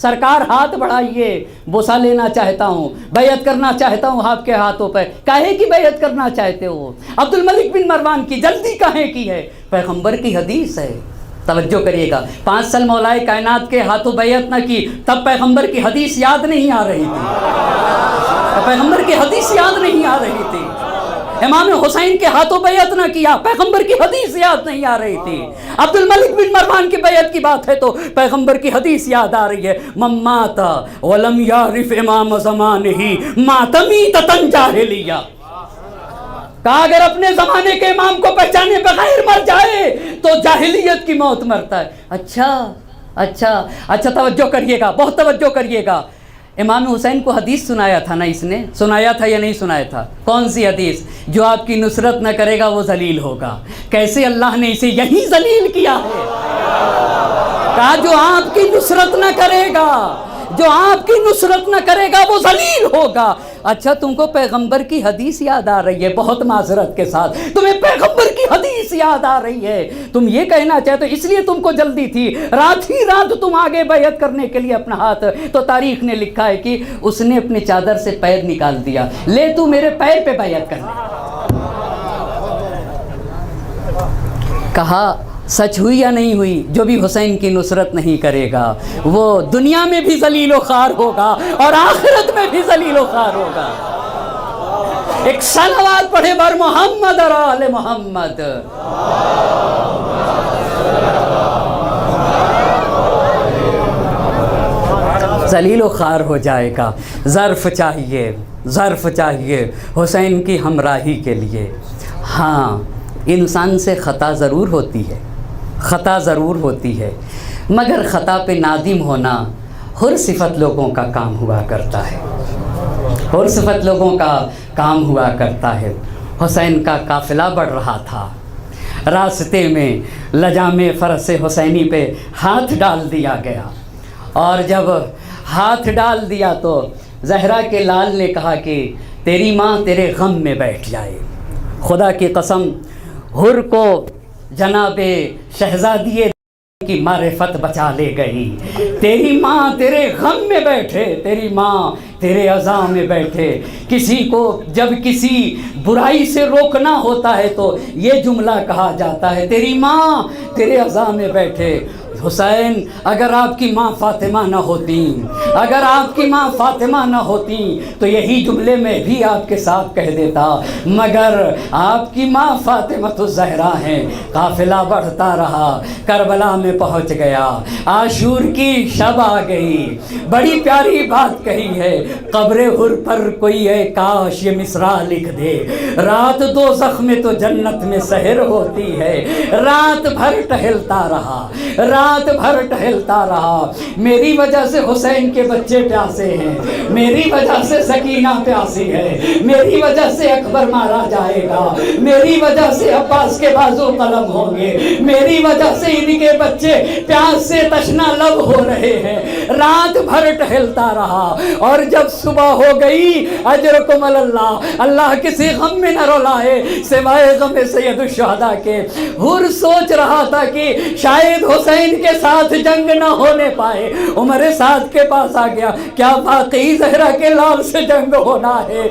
سرکار ہاتھ بڑھائیے، بوسہ لینا چاہتا ہوں، بیعت کرنا چاہتا ہوں آپ کے ہاتھوں پہ۔ کہے کی بیعت کرنا چاہتے ہو؟ عبد الملک بن مروان کی۔ جلدی کہے کی ہے؟ پیغمبر کی حدیث ہے، توجہ کریے گا۔ 5 سال مولائے کائنات کے ہاتھوں بیعت نہ کی تب پیغمبر کی حدیث یاد نہیں آ رہی تھی، پیغمبر کی حدیث یاد نہیں آ رہی تھی۔ امام حسین کے ہاتھوں بیعت نہ کیا، پیغمبر کی حدیث یاد نہیں آ رہی تھی۔ عبد الملک بن مروان کی بیعت کی بات ہے تو پیغمبر کی حدیث یاد آ رہی ہے، من مات ولم یعرف امام زمانہ مات میتۃ جاہلیہ۔ کہا اگر اپنے زمانے کے امام کو پہچانے بغیر مر جائے تو جاہلیت کی موت مرتا ہے۔ اچھا توجہ کریے گا، بہت توجہ کریے گا۔ امام حسین کو حدیث سنایا تھا نا، اس نے سنایا تھا یا نہیں سنایا تھا؟ کون سی حدیث؟ جو آپ کی نصرت نہ کرے گا وہ ذلیل ہوگا۔ کیسے اللہ نے اسے یہی ذلیل کیا ہے؟ کہا جو آپ کی نصرت نہ کرے گا، جو آپ کی نصرت نہ کرے گا وہ ذلیل ہوگا۔ اچھا تم کو پیغمبر کی حدیث یاد آ رہی ہے، بہت معذرت کے ساتھ تمہیں پیغمبر کی حدیث یاد آ رہی ہے، تم یہ کہنا چاہتے ہو اس لیے تم کو جلدی تھی، رات ہی رات تم آگے بیعت کرنے کے لیے اپنا ہاتھ۔ تو تاریخ نے لکھا ہے کہ اس نے اپنے چادر سے پیر نکال دیا، لے تو میرے پیر پہ بیعت کر لے۔ کہا سچ ہوئی یا نہیں ہوئی؟ جو بھی حسین کی نصرت نہیں کرے گا وہ دنیا میں بھی ذلیل و خوار ہوگا اور آخرت میں بھی ذلیل و خوار ہوگا۔ ایک صلوات پڑھے بر محمد اور آل محمد۔ ذلیل و خوار ہو جائے گا۔ ظرف چاہیے حسین کی ہمراہی کے لیے۔ ہاں انسان سے خطا ضرور ہوتی ہے مگر خطا پہ نادم ہونا ہر صفت لوگوں کا کام ہوا کرتا ہے۔ حسین کا قافلہ بڑھ رہا تھا، راستے میں لجام فرس حسینی پہ ہاتھ ڈال دیا گیا، اور جب ہاتھ ڈال دیا تو زہرا کے لال نے کہا کہ تیری ماں تیرے غم میں بیٹھ جائے۔ خدا کی قسم، حر کو جناب شہزادی کی معرفت بچا لے گئی۔ تیری ماں تیرے غم میں بیٹھے، تیری ماں تیرے عزا میں بیٹھے۔ کسی کو جب کسی برائی سے روکنا ہوتا ہے تو یہ جملہ کہا جاتا ہے، تیری ماں تیرے عزا میں بیٹھے۔ حسین، اگر آپ کی ماں فاطمہ نہ ہوتی، اگر آپ کی ماں فاطمہ نہ ہوتی تو یہی جملے میں بھی آپ کے ساتھ کہہ دیتا، مگر آپ کی ماں فاطمہ الزہرا ہیں۔ قافلہ بڑھتا رہا، کربلا میں پہنچ گیا، عاشور کی شب آ گئی۔ بڑی پیاری بات کہی ہے، قبر حر پر کوئی ہے کاش یہ مصرع لکھ دے، رات دوزخ میں تو جنت میں سحر ہوتی ہے۔ رات بھر ٹہلتا رہا، رات بھر ٹہلتا رہا، میری وجہ سے حسین کے بچے پیاسے ہیں، میری وجہ سے سکینہ پیاسی ہے، میری وجہ سے اکبر مارا جائے گا، میری وجہ سے عباس کے بازو قلم ہوں گے، میری وجہ سے ان کے بچے پیاس سے تشنا لب ہو رہے ہیں۔ رات بھر ٹہلتا رہا، اور جب صبح ہو گئی، اجرکم اللہ، اللہ کسی غم میں نہ رلائے سوائے غم سید الشہداء کے۔ حر سوچ رہا تھا کہ شاید حسین کے ساتھ جنگ نہ ہونے پائے، عمر سعد کے پاس آ گیا، کیا واقعی زہرا کے لال سے جنگ ہونا ہے؟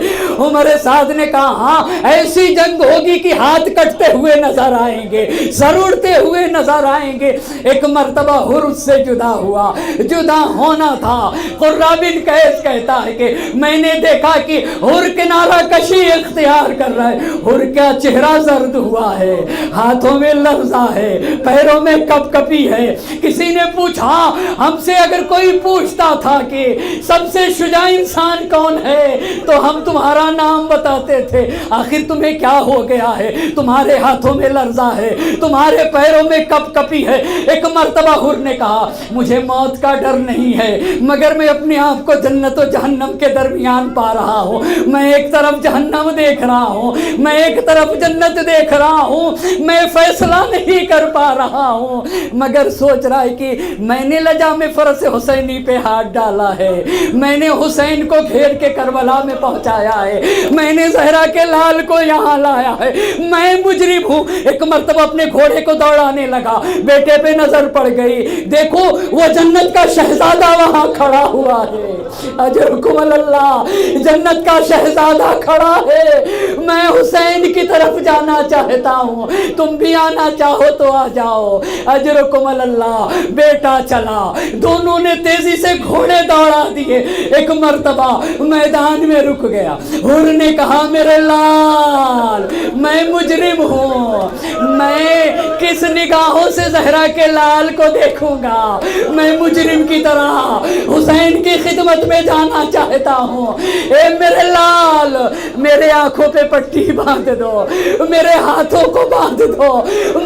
عمر سعد نے کہا ہاں، ایسی جنگ ہوگی کہ ہاتھ کٹتے ہوئے نظر آئیں گے، سر اڑتے ہوئے نظر آئیں گے۔ ایک مرتبہ حر اس سے جدا ہوا، جدا ہونا تھا۔ قرہ بن قیس کہتا ہے کہ میں نے دیکھا کہ حر کنارہ کشی اختیار کر رہا ہے، حر کا چہرہ زرد ہوا ہے، ہاتھوں میں لرزہ ہے، پیروں میں کپ کپی ہے۔ کسی نے پوچھا ہم سے، اگر کوئی پوچھتا تھا کہ سب سے شجاع انسان کون ہے تو ہم تمہارا نام بتاتے تھے، آخر تمہیں کیا ہو گیا ہے؟ تمہارے ہاتھوں میں لرزہ ہے، تمہارے پیروں میں کپ کپی ہے۔ ایک مرتبہ حر نے کہا مجھے موت کا ڈر نہیں ہے، مگر میں اپنے آپ کو جنت و جہنم کے درمیان پا رہا ہوں، میں ایک طرف جہنم دیکھ رہا ہوں، میں ایک طرف جنت دیکھ رہا ہوں، میں فیصلہ نہیں کر پا رہا ہوں، مگر سوچ رہا ہے کہ میں نے لجام فرس حسینی پہ ہاتھ ڈالا ہے، میں نے حسین کو گھیر کے کربلا میں پہنچایا ہے، میں نے زہرا کے لال کو یہاں لایا ہے، میں مجرم ہوں۔ ایک مرتبہ اپنے گھوڑے کو دوڑانے لگا، بیٹے پہ نظر پڑ گئی، دیکھو وہ جنت کا شہزادہ وہاں کھڑا ہوا ہے، اجرکم اللہ، جنت کا شہزادہ کھڑا ہے، میں حسین کی طرف جانا چاہتا ہوں، تم بھی آنا چاہو تو آ جاؤ، اجرکم اللہ۔ بیٹا چلا، دونوں نے تیزی سے گھوڑے دوڑا دیے۔ ایک مرتبہ میدان میں رک گیا، حر نے کہا میرے لال میں مجرم ہوں، میں کس نگاہوں سے زہرا کے لال کو دیکھوں گا؟ میں مجرم کی طرح حسین کی خدمت میں جانا چاہتا ہوں، اے میرے لال میرے آنکھوں پہ پٹی باندھ دو، میرے ہاتھوں کو باندھ دو،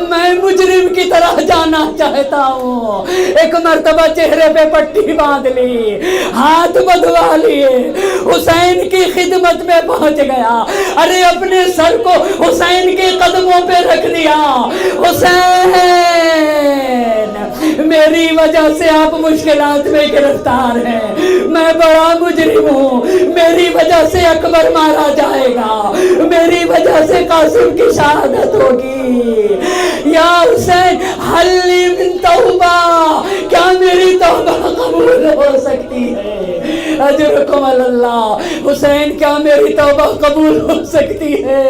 میں مجرم کی طرح جانا چاہتا ہوں۔ ایک مرتبہ چہرے پہ پٹی باندھ لی، ہاتھ بدوا لیے، حسین کی خدمت میں پہنچ گیا، ارے اپنے سر کو حسین کے قدموں پہ رکھ دیا، حسین میری وجہ سے آپ مشکلات میں گرفتار ہیں، میں بڑا مجرم ہوں، میری وجہ سے اکبر مارا جائے گا، میری وجہ سے قاسم کی شہادت ہوگی، یا حسین حلی من توبہ، کیا میری توبہ قبول ہو سکتی ہے؟ اجرکم اللہ، حسین کیا میری توبہ قبول ہو سکتی ہے؟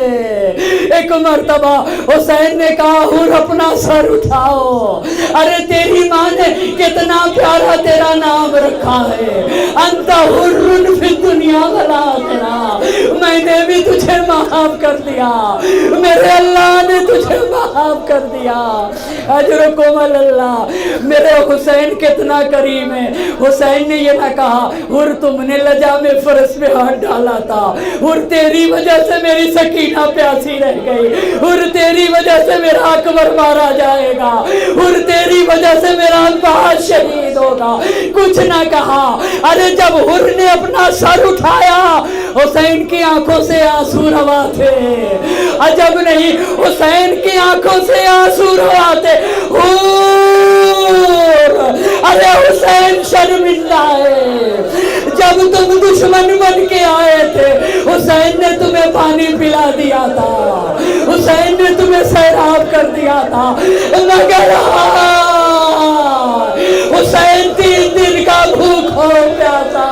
ایک مرتبہ حسین نے کہا حر اپنا سر اٹھاؤ، ارے تیری ماں نے کتنا پیارا تیرا نام رکھا ہے، انت حر فی الدنیا والآخرہ، میں نے بھی تجھے معاف کر دیا، میرے اللہ نے تجھے معاف کر دیا، اجرکم اللہ۔ میرے حسین کتنا کریم ہے، حسین نے یہ نہ کہا حر تم نے لجام فرس میں ہاتھ ڈالا تھا، حر تیری وجہ سے میری سکینہ پیاسی رہ گئی، حر تیری وجہ سے میرا اکبر مارا جائے گا، حر تیری وجہ سے میرا عباس شہید ہوگا، کچھ نہ کہا۔ ارے جب حر نے اپنا سر اٹھایا، حسین کی آنکھوں سے آنسو روا تھے، عجب نہیں حسین کی آنکھوں سے آنسو روا تھے۔ ارے حسین شرمندہ ہے، جب تم دشمن بن کے آئے تھے حسین نے تمہیں پانی پلا دیا تھا، حسین نے تمہیں سیراب کر دیا تھا، مگر حسین 3 دن کا بھوک ہو پیاسا۔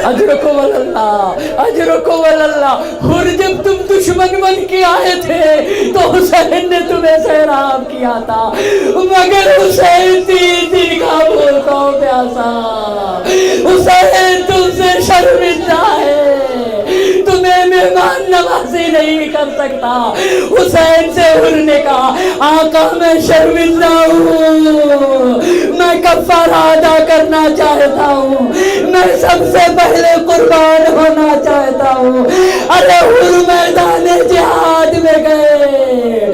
اجرکم اللہ، اجرکم اللہ۔ اور جب تم دشمن بن کے آئے تھے تو حسین نے تمہیں سیراب کیا تھا، مگر حسین 3 دن کا بھوکا پیاسا۔ حسین تم سے شرمندہ ہے، تمہیں مہمان نوازی نہیں کر سکتا۔ حسین سے حر نے کہا آقا میں شرمندہ ہوں، میں کفارہ ادا کرنا چاہتا ہوں، میں سب سے پہلے قربان ہونا چاہتا ہوں۔ ارے حر میدان جہاد میں گئے،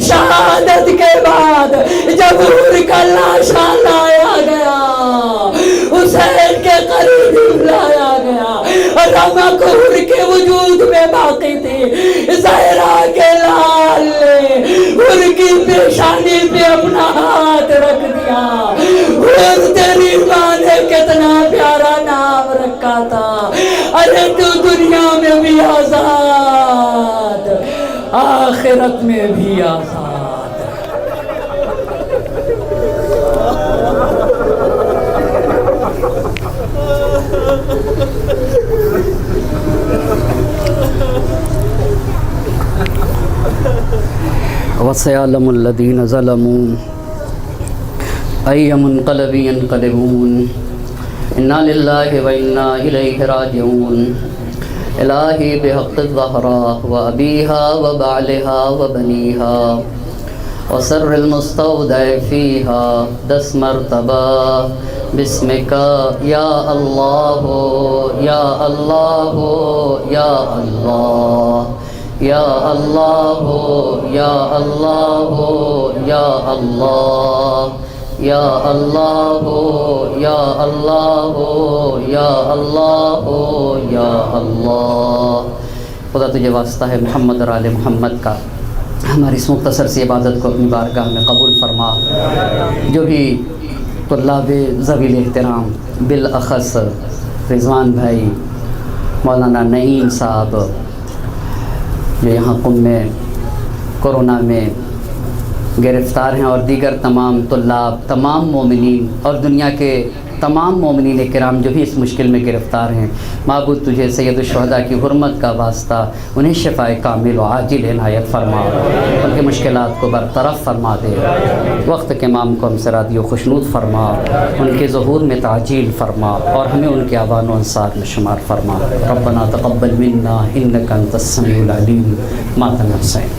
شہادت کے بعد جب حر کا لاشا لایا گیا، حسین کے قریب لایا گیا، رمق حر کے وجود میں باقی تھی۔ زہرا کے لال نے حر کی پیشانی پہ اپنا ہاتھ رکھ دیا۔ حر تیری ماں نے کتنا پیارا نام رکھا تھا، ارے تو دنیا میں بھی آزاد، آخرت میں بھی آزاد۔ وَسَيَعْلَمُ الَّذِينَ ظَلَمُوا أَيَّ مُنقَلَبٍ يَنقَلِبُونَ إِنَّا لِلَّهِ وَإِنَّا إِلَيْهِ رَاجِعُونَ الٰہی بحق الزہراء وأبیہا وبعلہا وبنیہا وسر المستودع فیہا 10 مرتبہ بسمکا یا اللہ یا اللہ یا اللہ یا اللہ یا اللہ یا اللہ یا اللہ یا اللہ یا اللہ یا اللہ۔ خدا تجھے واسطہ ہے محمد اور آل محمد کا، ہماری اس مختصر سی عبادت کو اپنی بارگاہ میں قبول فرما۔ جو بھی طلاب ذویل احترام بالاخص رضوان بھائی، مولانا نعیم صاحب جو یہاں قم میں کورونا میں گرفتار ہیں، اور دیگر تمام طلاب، تمام مومنین اور دنیا کے تمام مومنین کرام جو بھی اس مشکل میں گرفتار ہیں، معبود تجھے سید الشہداء کی حرمت کا واسطہ انہیں شفاء کامل و عاجل عنایت فرما، ان کی مشکلات کو برطرف فرما دے، وقت کے امام کو ہم سے راضی و خوشنود فرما، ان کے ظہور میں تعجیل فرما، اور ہمیں ان کے اعوان و انصار میں شمار فرما۔ ربنا تقبل منا انک انت السمیع العلیم۔ ماتم حسین۔